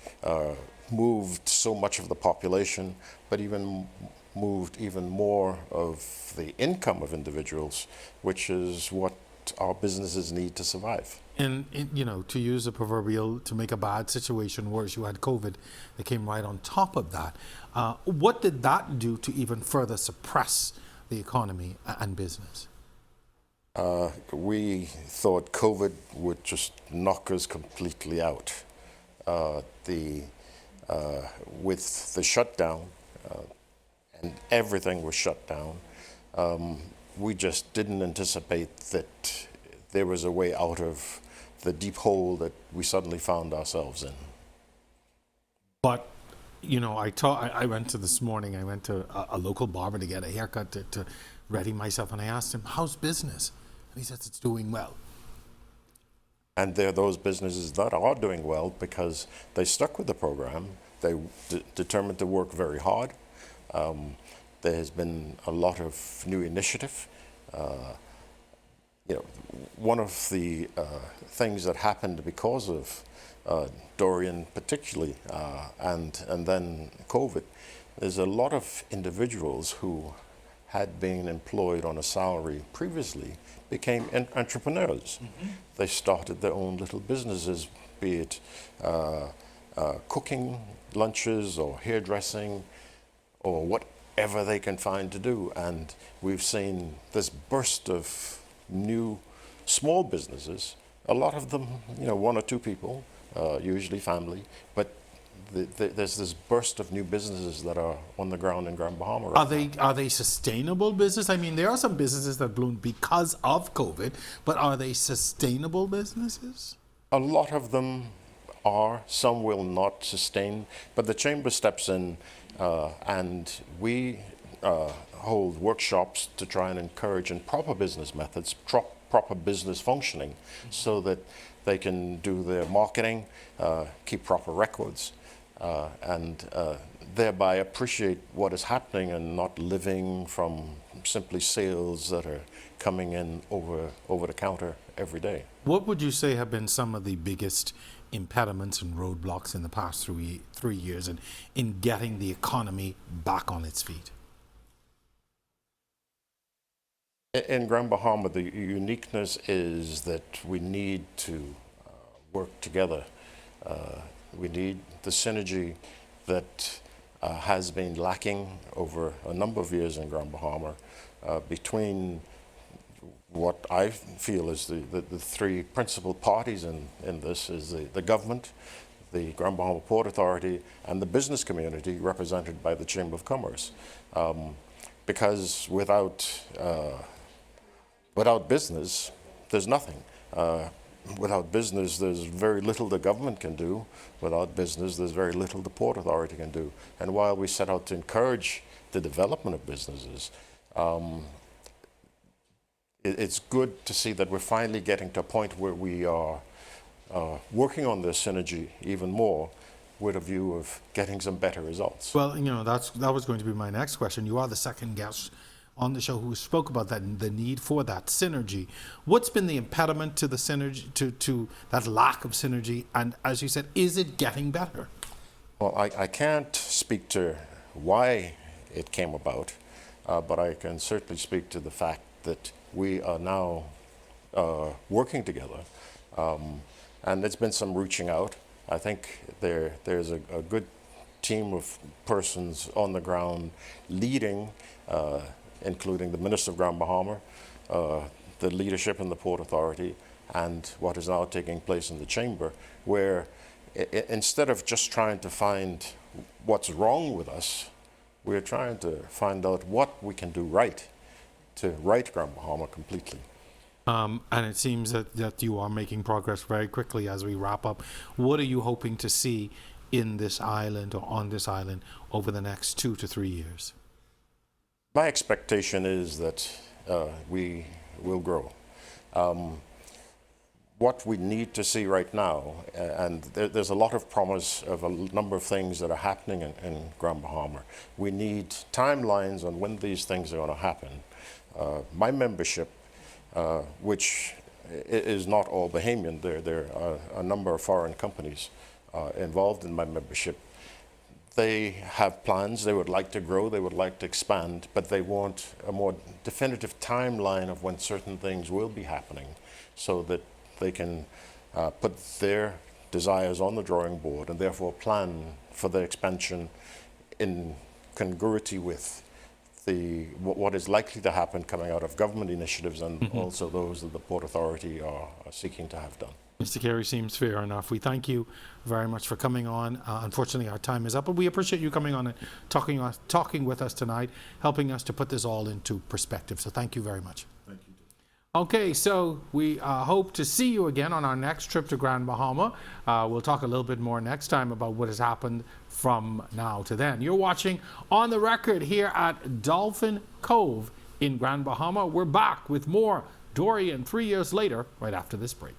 moved so much of the population, but even moved even more of the income of individuals, which is what our businesses need to survive. And to use a proverbial, to make a bad situation worse, you had COVID that came right on top of that. What did that do to even further suppress the economy and business? We thought COVID would just knock us completely out. With the shutdown, and everything was shut down, we just didn't anticipate that there was a way out of the deep hole that we suddenly found ourselves in. But, I went to this morning, I went to a local barber to get a haircut to ready myself, and I asked him, how's business? And he says it's doing well. And there are those businesses that are doing well because they stuck with the program. They determined to work very hard. There has been a lot of new initiative. One of the things that happened because of Dorian particularly, and then COVID, there's a lot of individuals who had been employed on a salary previously became entrepreneurs. They started their own little businesses, be it cooking lunches or hairdressing or whatever they can find to do. And we've seen this burst of new small businesses, a lot of them, one or two people, usually family, but there's this burst of new businesses that are on the ground in Grand Bahama right now. Are they sustainable business? I mean, there are some businesses that bloomed because of COVID, but are they sustainable businesses? A lot of them are. Some will not sustain, but the Chamber steps in and we hold workshops to try and encourage in proper business methods, proper business functioning, so that they can do their marketing, keep proper records, and thereby appreciate what is happening and not living from simply sales that are coming in over the counter every day. What would you say have been some of the biggest impediments and roadblocks in the past 3 years in getting the economy back on its feet? In Grand Bahama, the uniqueness is that we need to work together. We need the synergy that has been lacking over a number of years in Grand Bahama between what I feel is the three principal parties in this is the government, the Grand Bahama Port Authority, and the business community represented by the Chamber of Commerce. Because without business, there's nothing. Without business, there's very little the government can do. Without business, there's very little the Port Authority can do. And while we set out to encourage the development of businesses, it's good to see that we're finally getting to a point where we are working on this synergy even more with a view of getting some better results. Well, that was going to be my next question. You are the second guest on the show who spoke about that, the need for that synergy. What's been the impediment to the synergy, to that lack of synergy? And as you said, is it getting better? Well, I can't speak to why it came about, but I can certainly speak to the fact that we are now working together, and there's been some reaching out. I think there's a good team of persons on the ground leading, including the Minister of Grand Bahama, the leadership in the Port Authority, and what is now taking place in the Chamber, where instead of just trying to find what's wrong with us, we're trying to find out what we can do right to right Grand Bahama completely. And it seems that you are making progress very quickly as we wrap up. What are you hoping to see in this island or on this island over the next 2 to 3 years? My expectation is that we will grow. What we need to see right now, and there's a lot of promise of a number of things that are happening in Grand Bahama. We need timelines on when these things are going to happen. My membership, which is not all Bahamian, there are a number of foreign companies involved in my membership. They have plans, they would like to grow, they would like to expand, but they want a more definitive timeline of when certain things will be happening so that they can put their desires on the drawing board and therefore plan for their expansion in congruity with what is likely to happen coming out of government initiatives and also those that the Port Authority are seeking to have done. Mr. Carey, seems fair enough. We thank you very much for coming on. Unfortunately, our time is up, but we appreciate you coming on and talking with us tonight, helping us to put this all into perspective. So thank you very much. Thank you. Okay, so we hope to see you again on our next trip to Grand Bahama. We'll talk a little bit more next time about what has happened from now to then. You're watching On the Record here at Dolphin Cove in Grand Bahama. We're back with more Dorian 3 years later, right after this break.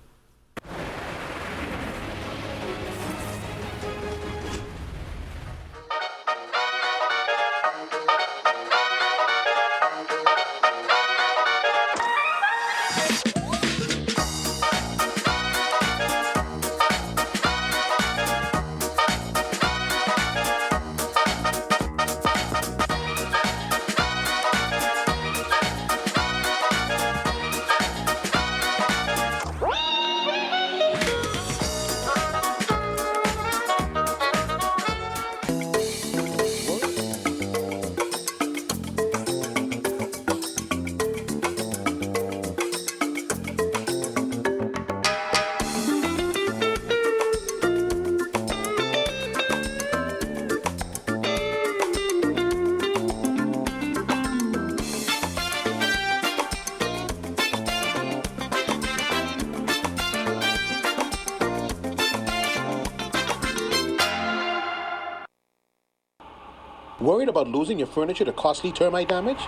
Worried about losing your furniture to costly termite damage?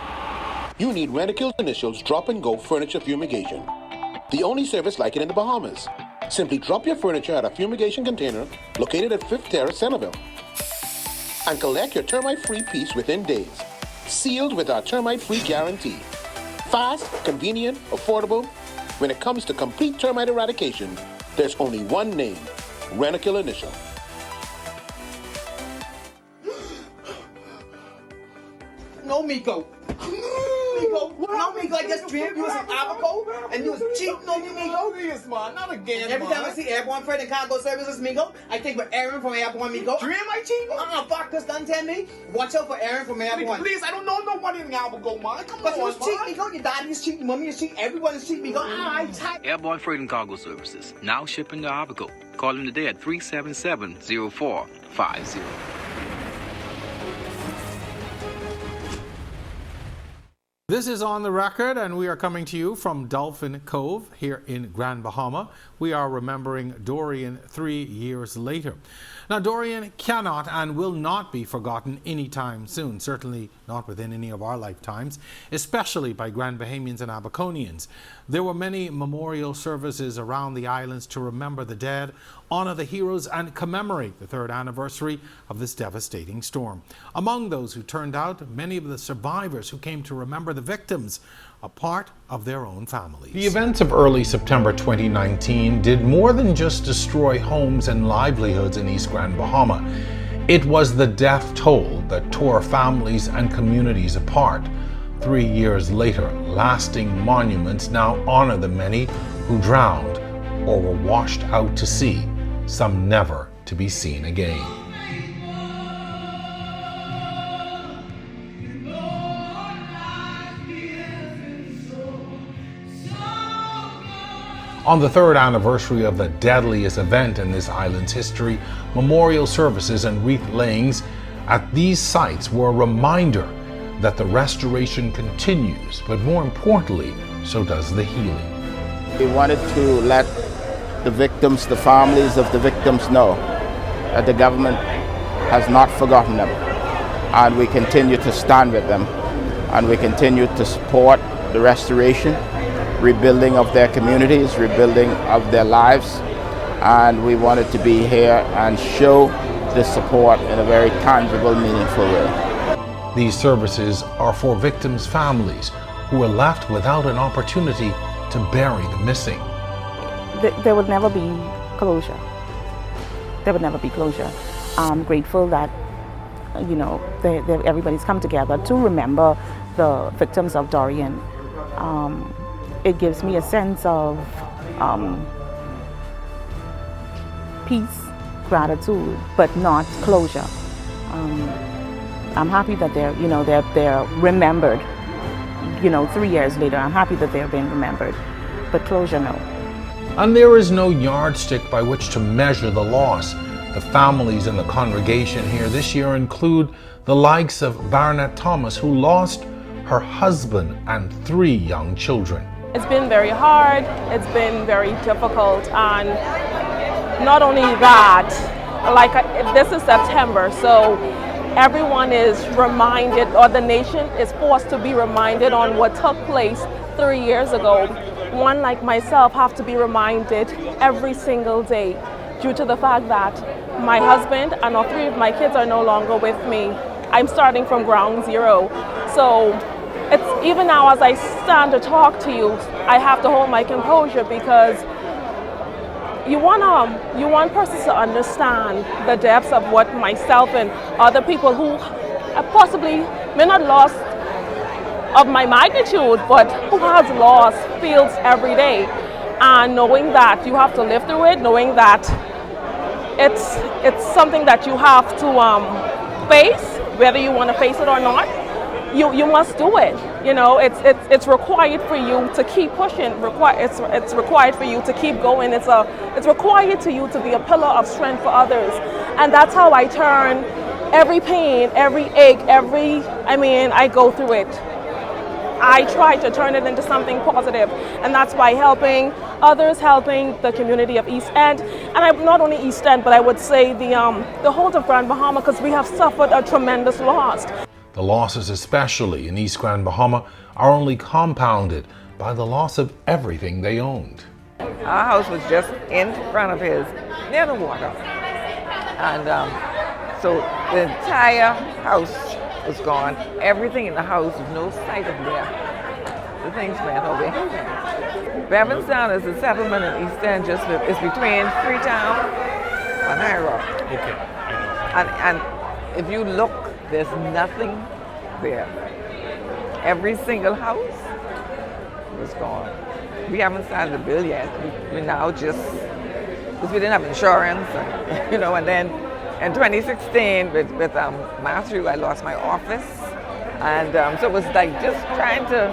You need Rentokil's Initials Drop and Go Furniture Fumigation. The only service like it in the Bahamas. Simply drop your furniture at a fumigation container located at 5th Terrace, Centerville, and collect your termite-free piece within days. Sealed with our termite-free guarantee. Fast, convenient, affordable. When it comes to complete termite eradication, there's only one name, Rentokil Initial. No, Miko. Miko. No, Miko, I just dreamed you was an Abaco and you was cheating on me, Miko. Please, man, not again, Every time I see Airborne Freight and Cargo Services, Miko, I think of Aaron from Airborne, Miko. Dream I cheat? Fuck this, done tell me. Watch out for Aaron from Airborne. Please, I don't know nobody in Abaco, man. Come but on, you was cheating, man. Miko. Your daddy is cheating, mommy is cheating, everyone is cheating, Miko. Airborne Freight and Cargo Services, now shipping to Abaco. Call them today at 377-0450. This is On the Record, and we are coming to you from Dolphin Cove here in Grand Bahama. We are remembering Dorian 3 years later. Now, Dorian cannot and will not be forgotten anytime soon, certainly not within any of our lifetimes, especially by Grand Bahamians and Abaconians. There were many memorial services around the islands to remember the dead, honor the heroes, and commemorate the 3rd anniversary of this devastating storm. Among those who turned out, many of the survivors who came to remember the victims, a part of their own families. The events of early September 2019 did more than just destroy homes and livelihoods in East Grand Bahama. It was the death toll that tore families and communities apart. 3 years later, lasting monuments now honor the many who drowned or were washed out to sea, some never to be seen again. On the 3rd anniversary of the deadliest event in this island's history, memorial services and wreath layings at these sites were a reminder that the restoration continues, but more importantly, so does the healing. We wanted to let the victims, the families of the victims know that the government has not forgotten them, and we continue to stand with them, and we continue to support the restoration, rebuilding of their communities, rebuilding of their lives, and we wanted to be here and show this support in a very tangible, meaningful way. These services are for victims' families who were left without an opportunity to bury the missing. There would never be closure. There would never be closure. I'm grateful that, you know, everybody's come together to remember the victims of Dorian. It gives me a sense of peace, gratitude, but not closure. I'm happy that they're remembered. 3 years later, I'm happy that they're being remembered, but closure, no. And there is no yardstick by which to measure the loss. The families in the congregation here this year include the likes of Baronet Thomas, who lost her husband and 3 young children. It's been very hard, it's been very difficult, and not only that, this is September, so everyone is reminded, or the nation is forced to be reminded on what took place 3 years ago. One like myself have to be reminded every single day due to the fact that my husband and all 3 of my kids are no longer with me. I'm starting from ground zero. So it's even now as I stand to talk to you, I have to hold my composure because you want persons to understand the depths of what myself and other people who possibly may not lost of my magnitude, but who has lost feels every day. And knowing that you have to live through it, knowing that it's something that you have to face, whether you want to face it or not, you must do it. It's required for you to keep pushing. It's required for you to keep going. It's required to you to be a pillar of strength for others. And that's how I turn every pain, every ache, I go through it. I try to turn it into something positive, and that's by helping others, helping the community of East End, and not only East End, but I would say the whole of Grand Bahama, because we have suffered a tremendous loss. The losses, especially in East Grand Bahama, are only compounded by the loss of everything they owned. Our house was just in front of his, near the water. And so the entire house was gone. Everything in the house, no sight of there. The things went away. Bevanstown is a settlement in East End, it's between Freetown and High Rock. Okay, And if you look, there's nothing there. Every single house was gone. We haven't started the bill yet. We now just, because we didn't have insurance, and then in 2016 with Matthew, I lost my office. And so it was like just trying to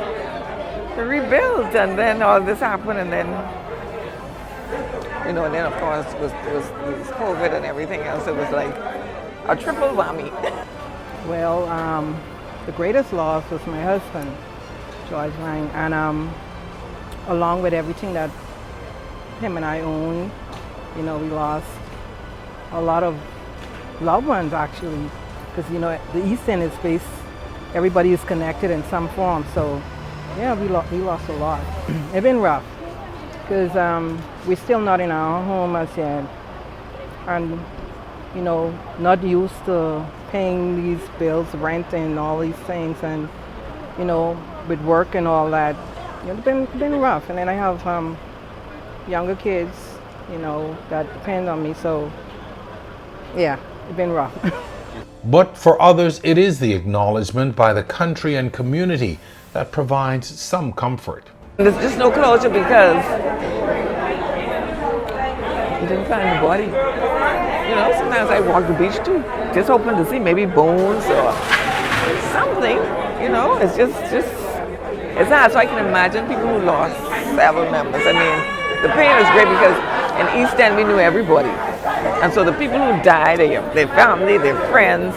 rebuild, and then all this happened, and then, and then of course it was COVID and everything else. It was like a triple whammy. Well, the greatest loss was my husband, George Lang, and along with everything that him and I own, we lost a lot of loved ones actually, because the East End is based, everybody is connected in some form, so yeah, we lost a lot. It's been rough, because we're still not in our home as yet, and not used to paying these bills, rent and all these things, and with work and all that, it's been rough. And then I have younger kids, that depend on me, so yeah, it's been rough. But for others, it is the acknowledgement by the country and community that provides some comfort. There's just no closure because we didn't find the body. Sometimes I walk the beach too, just hoping to see maybe bones or something. It's just it's hard. So I can imagine people who lost several members. I mean, the pain is great because in East End we knew everybody, and so the people who died, their family, their friends,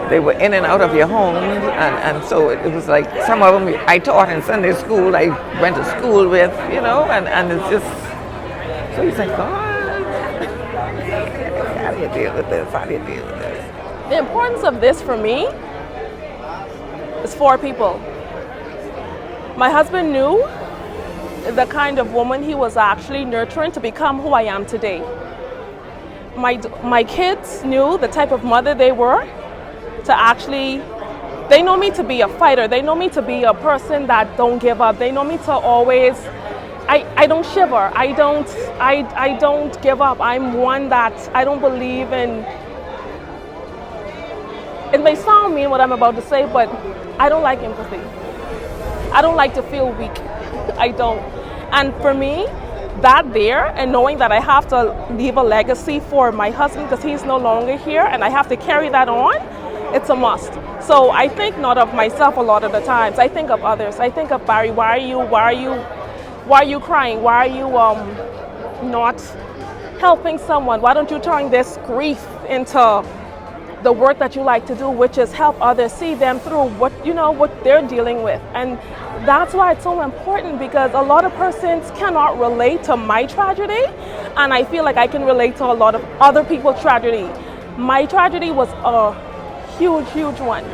they were in and out of your homes, and so it was like some of them I taught in Sunday school, I went to school with, and it's just, so you think, God, how do you deal with this? How do you deal with this? The importance of this for me is 4 people. My husband knew the kind of woman he was actually nurturing to become who I am today. My kids knew the type of mother they were to actually, they know me to be a fighter. They know me to be a person that don't give up. They know me to always, I don't shiver. I don't give up. I'm one that I don't believe in. It may sound mean what I'm about to say, but I don't like empathy. I don't like to feel weak. I don't. And for me, that there, and knowing that I have to leave a legacy for my husband because he's no longer here, and I have to carry that on, it's a must. So I think not of myself a lot of the times. I think of others. I think of Barry. Why are you crying? Why are you not helping someone? Why don't you turn this grief into the work that you like to do, which is help others, see them through what they're dealing with? And that's why it's so important, because a lot of persons cannot relate to my tragedy, and I feel like I can relate to a lot of other people's tragedy. My tragedy was a huge one,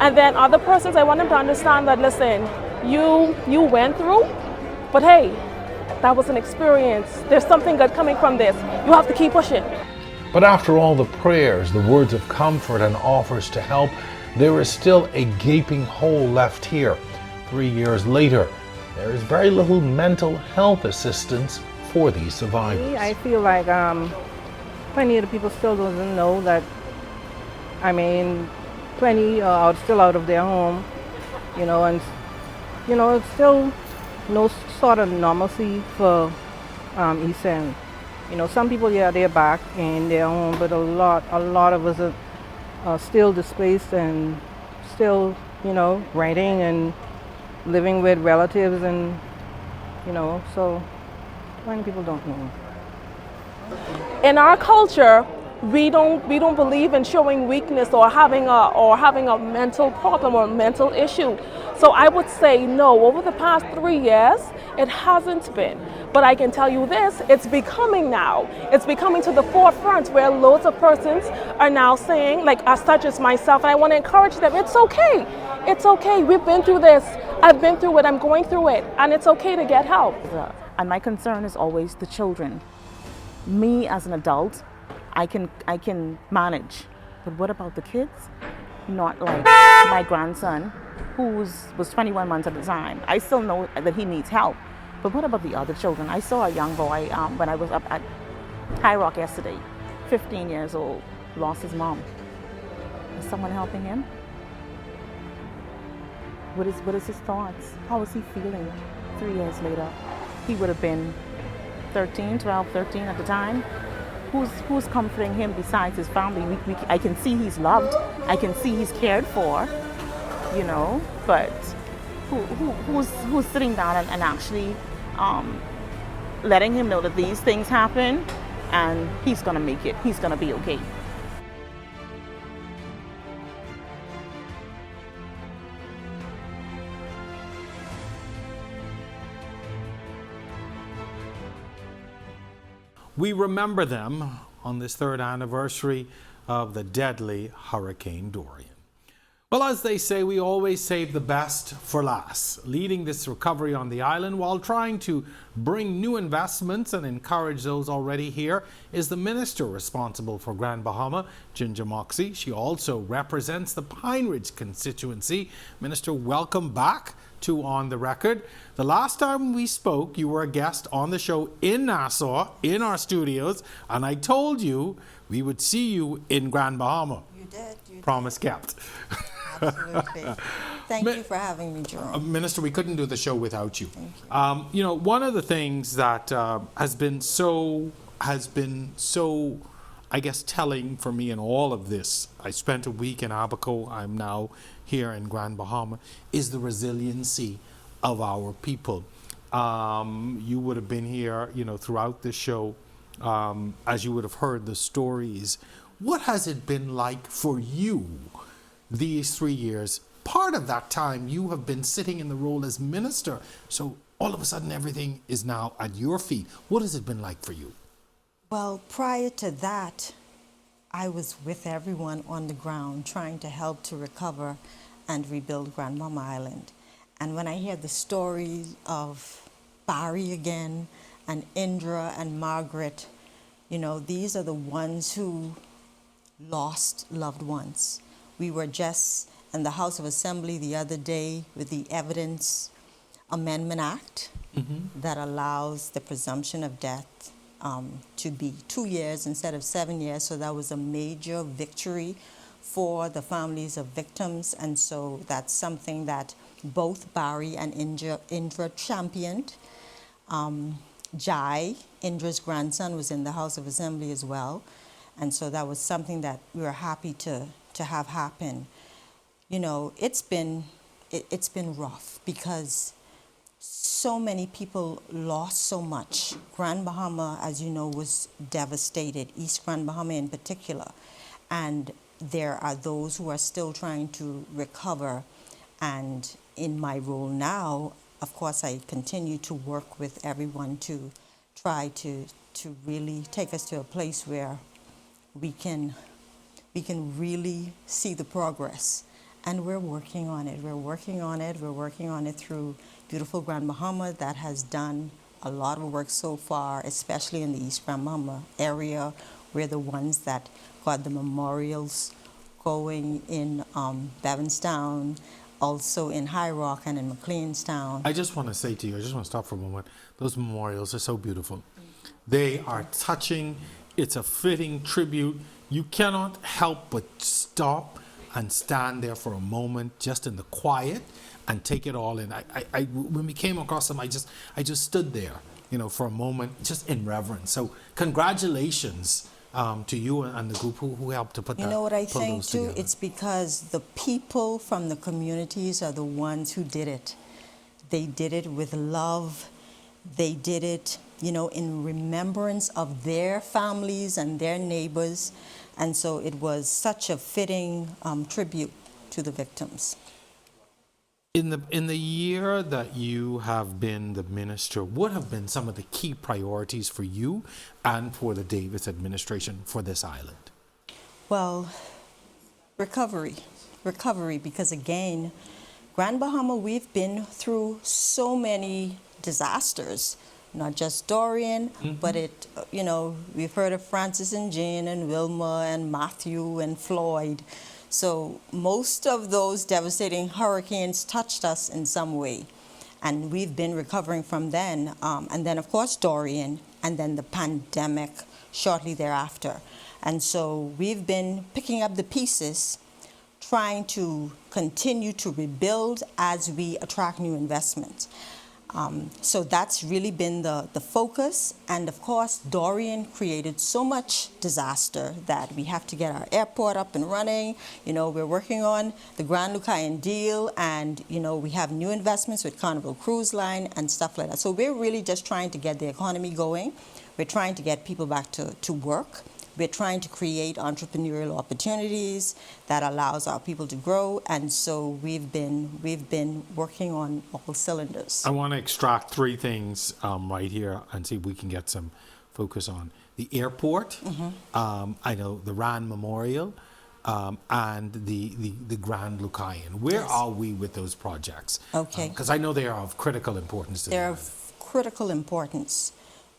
and then other persons, I want them to understand that, listen, you went through, but hey, that was an experience. There's something good coming from this. You have to keep pushing. But after all the prayers, the words of comfort and offers to help, there is still a gaping hole left here. 3 years later, there is very little mental health assistance for these survivors. I feel like plenty of the people still doesn't know that, plenty are still out of their home, and, it's still no sort of normalcy for East End. Some people, they're back in their home, but a lot of us are still displaced and still, renting and living with relatives, and, so many people don't know. In our culture, we don't believe in showing weakness or having a mental problem or mental issue. So I would say no. Over the past 3 years, it hasn't been. But I can tell you this, it's becoming now. It's becoming to the forefront where loads of persons are now saying, like as such as myself, and I want to encourage them, it's okay. It's okay. We've been through this. I've been through it. I'm going through it. And it's okay to get help. And my concern is always the children. Me as an adult, I can manage. But what about the kids? Not like my grandson, who was 21 months at the time. I still know that he needs help. But what about the other children? I saw a young boy when I was up at High Rock yesterday, 15 years old, lost his mom. Is someone helping him? What is his thoughts? How is he feeling 3 years later? He would have been 12, 13 at the time. Who's comforting him besides his family? I can see he's loved. I can see he's cared for, you know, but who's sitting down and actually letting him know that these things happen and he's gonna make it. He's gonna be okay. We remember them on this 3rd anniversary of the deadly Hurricane Dorian. Well, as they say, we always save the best for last, leading this recovery on the island while trying to bring new investments and encourage those already here is the minister responsible for Grand Bahama, Ginger Moxie. She also represents the Pine Ridge constituency. Minister, welcome back to On the Record. The last time we spoke, you were a guest on the show in Nassau, in our studios, and I told you we would see you in Grand Bahama. You did. Promise kept. Absolutely. Thank you for having me, Jerome. Minister, we couldn't do the show without you. You know, one of the things that has been so, I guess, telling for me in all of this, I spent a week in Abaco, I'm now here in Grand Bahama, is the resiliency of our people. You would have been here, you know, throughout the show, as you would have heard the stories. What has it been like for you these 3 years? Part of that time you have been sitting in the role as minister, so all of a sudden everything is now at your feet. What has it been like for you? Well, prior to that, I was with everyone on the ground trying to help to recover and rebuild Grand Bahama Island. And when I hear the stories of Barry again, and Indra and Margaret, you know, these are the ones who lost loved ones. We were just in the House of Assembly the other day with the Evidence Amendment Act that allows the presumption of death to be 2 years instead of 7 years. So that was a major victory for the families of victims. And so that's something that both Barry and Indra championed. Jai, Indra's grandson, was in the House of Assembly as well. And so that was something that we were happy to have happen. You know, it's been rough because so many people lost so much. Grand Bahama, as you know, was devastated, East Grand Bahama in particular. And there are those who are still trying to recover. And in my role now, of course, I continue to work with everyone to try to really take us to a place where we can really see the progress. And we're working on it. We're working on it. We're working on it through beautiful Grand Bahama that has done a lot of work so far, especially in the East Grand Bahama area. We're the ones that got the memorials going in Bevanstown, also in High Rock and in McLeanstown. I just want to say to you, I just want to stop for a moment. Those memorials are so beautiful. They are touching. It's a fitting tribute. You cannot help but stop and stand there for a moment, just in the quiet, and take it all in. When we came across them, I just stood there, you know, for a moment, just in reverence. So congratulations to you and the group who helped to put that. You know what I think too? Together. It's because the people from the communities are the ones who did it. They did it with love. They did it, in remembrance of their families and their neighbors. And so it was such a fitting tribute to the victims. In the year that you have been the minister, what have been some of the key priorities for you and for the Davis administration for this island? Well, recovery, because again, Grand Bahama, we've been through so many disasters, not just Dorian, but we've heard of Francis and Jane and Wilma and Matthew and Floyd. So most of those devastating hurricanes touched us in some way. And we've been recovering from then. And then, of course, Dorian, and then the pandemic shortly thereafter. And so we've been picking up the pieces, trying to continue to rebuild as we attract new investments. So that's really been the focus. And of course, Dorian created so much disaster that we have to get our airport up and running. We're working on the Grand Lucayan deal, and, we have new investments with Carnival Cruise Line and stuff like that. So we're really just trying to get the economy going. We're trying to get people back to work. We're trying to create entrepreneurial opportunities that allows our people to grow, and so we've been working on all cylinders. I want to extract three things right here and see if we can get some focus on the airport. I know the Rand Memorial and the Grand Lucayan. Where are we with those projects? Okay. Because I know they are of critical importance to They're of critical importance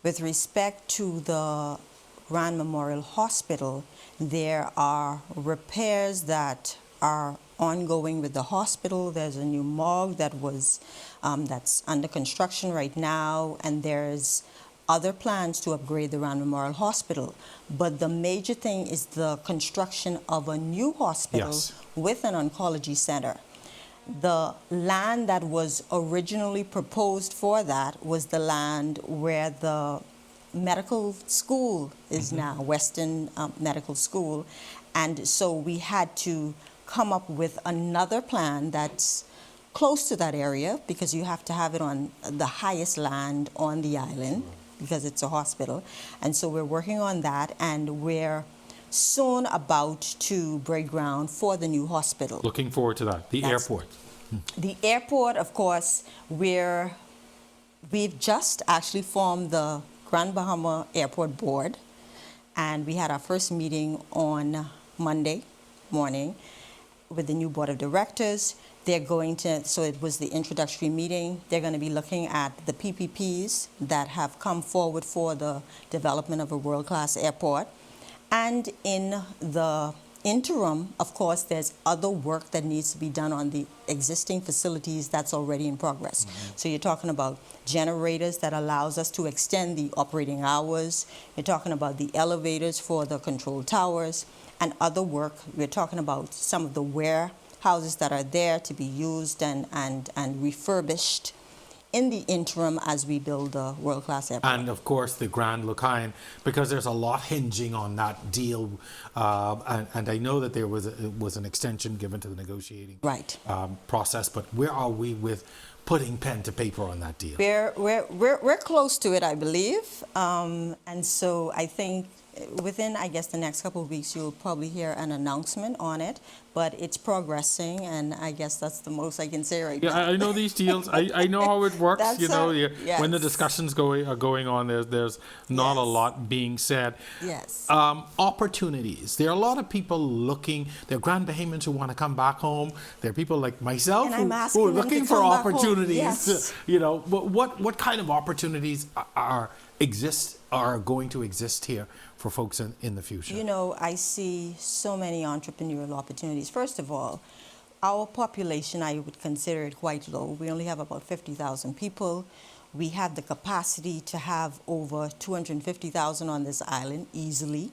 with respect to the Grand Memorial Hospital. There are repairs that are ongoing with the hospital. There's a new morgue that was that's under construction right now, and there's other plans to upgrade the Grand Memorial Hospital. But the major thing is the construction of a new hospital with an oncology center. The land that was originally proposed for that was the land where the medical school is now, Western Medical School. And so we had to come up with another plan that's close to that area, because you have to have it on the highest land on the island because it's a hospital. And so we're working on that, and we're soon about to break ground for the new hospital. Looking forward to that. The airport. The airport, of course, we've just actually formed the Grand Bahama Airport Board, and we had our first meeting on Monday morning with the new board of directors. They're going to, so it was the introductory meeting. They're going to be looking at the PPPs that have come forward for the development of a world-class airport. And in the interim, of course, there's other work that needs to be done on the existing facilities that's already in progress. So you're talking about generators that allows us to extend the operating hours. You're talking about the elevators for the control towers and other work. We're talking about some of the warehouses that are there to be used and refurbished in the interim as we build a world-class airport. And of course the Grand Lucayan, because there's a lot hinging on that deal, and I know that there was an extension given to the negotiating process, but where are we with putting pen to paper on that deal? We're close to it, I believe, and so I think within, I guess, the next couple of weeks, you'll probably hear an announcement on it, but it's progressing, and I guess that's the most I can say right now. Yeah, I know these deals. I know how it works. That's when the discussions are going on, there's not a lot being said. Yes. Opportunities. There are a lot of people looking. There are Grand Bahamians who want to come back home. There are people like myself who are looking for opportunities. Yes. What kind of opportunities are going to exist here for folks in the future? I see so many entrepreneurial opportunities. First of all, our population, I would consider it quite low. We only have about 50,000 people. We have the capacity to have over 250,000 on this island easily.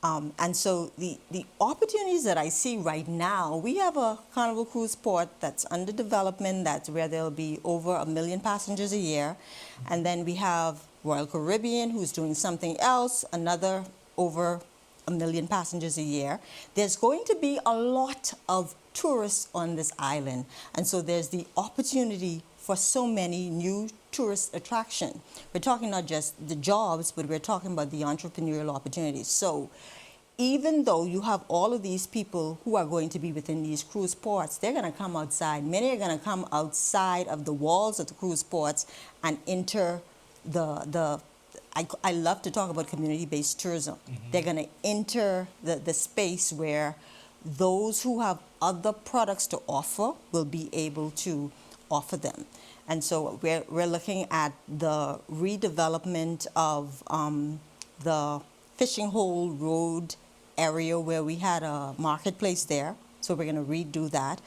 And so the opportunities that I see right now, we have a Carnival Cruise Port that's under development, that's where there'll be over 1 million passengers a year. And then we have Royal Caribbean, who's doing something else, another over 1 1 million passengers a year. There's going to be a lot of tourists on this island. And so there's the opportunity for so many new tourist attraction. We're talking not just the jobs, but we're talking about the entrepreneurial opportunities. So even though you have all of these people who are going to be within these cruise ports, they're going to come outside. Many are going to come outside of the walls of the cruise ports and enter I love to talk about community-based tourism. They're going to enter the space where those who have other products to offer will be able to offer them. And so we're looking at the redevelopment of the Fishing Hole Road area where we had a marketplace there. So we're going to redo that.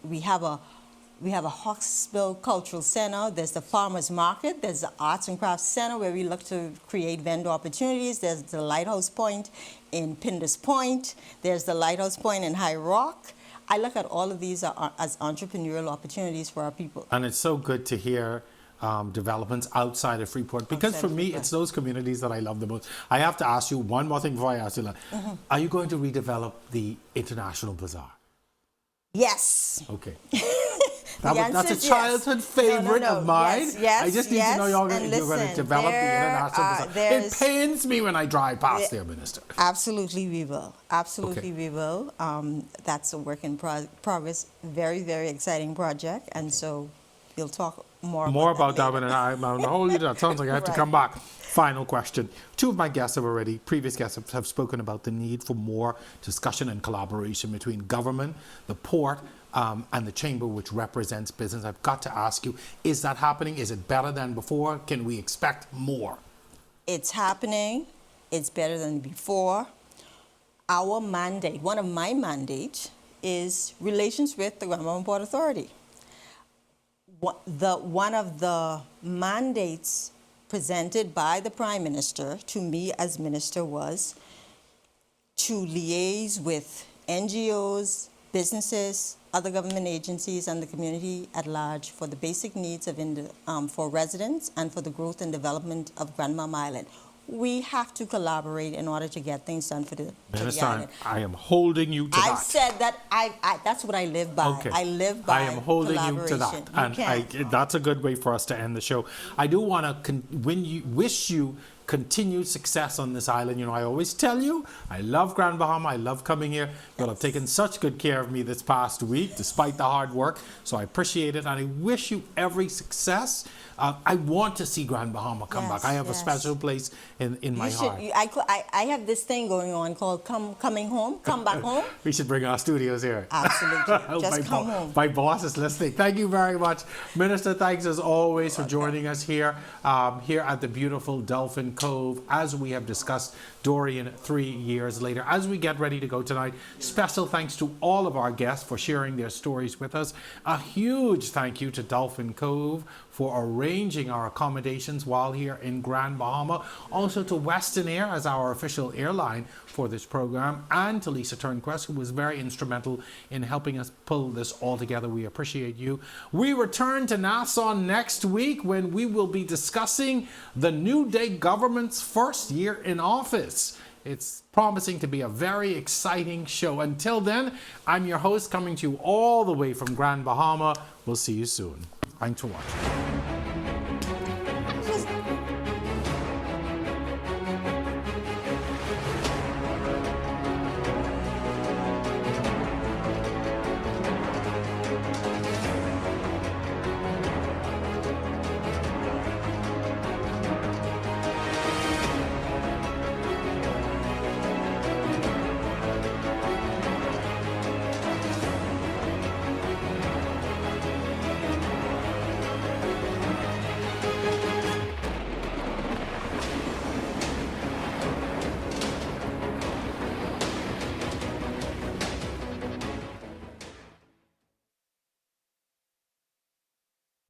We have a Hawksbill Cultural Center. There's the Farmers Market. There's the Arts and Crafts Center where we look to create vendor opportunities. There's the Lighthouse Point in Pinders Point. There's the Lighthouse Point in High Rock. I look at all of these as entrepreneurial opportunities for our people. And it's so good to hear developments outside of Freeport, because for me, it's those communities that I love the most. I have to ask you one more thing before I ask you that. Are you going to redevelop the International Bazaar? Yes. Okay. That's a childhood favorite of mine. Yes, I just need to know you're going to develop the International Bazaar. It pains me when I drive past there, Minister. Absolutely, we will. Absolutely, we will. That's a work in progress. Very, very exciting project. And so we'll talk more about that and I'm going to hold you to that. Sounds like I have to come back. Final question. Two of my guests previous guests have spoken about the need for more discussion and collaboration between government, the port, and the chamber, which represents business. I've got to ask you, is that happening? Is it better than before? Can we expect more? It's happening. It's better than before. Our mandate, one of my mandates, is relations with the Grand Bahama Port Authority. One of the mandates presented by the Prime Minister to me as minister was to liaise with NGOs, businesses, other government agencies, and the community at large for the basic needs for residents and for the growth and development of Grand Bahama Island. We have to collaborate in order to get things done for the island. I am holding you to that. I said that that's what I live by. Okay. I live by I am holding you to that. And that's a good way for us to end the show. I do want to wish you continued success on this island. You know, I always tell you, I love Grand Bahama. I love coming here. You have taken such good care of me this past week, despite the hard work. So I appreciate it, and I wish you every success. I want to see Grand Bahama come back. I have a special place in my heart. I have this thing going on called coming home, come back home. We should bring our studios here. Absolutely. Just come home. My boss is listening. Thank you very much. Minister, thanks as always for joining us here at the beautiful Dolphin Cove, as we have discussed Dorian 3 years later. As we get ready to go tonight, special thanks to all of our guests for sharing their stories with us. A huge thank you to Dolphin Cove for arranging our accommodations while here in Grand Bahama. Also to Western Air as our official airline for this program, and to Lisa Turnquest, who was very instrumental in helping us pull this all together. We appreciate you. We return to Nassau next week when we will be discussing the New Day government's first year in office. It's promising to be a very exciting show. Until then, I'm your host, coming to you all the way from Grand Bahama. We'll see you soon. Thanks for watching.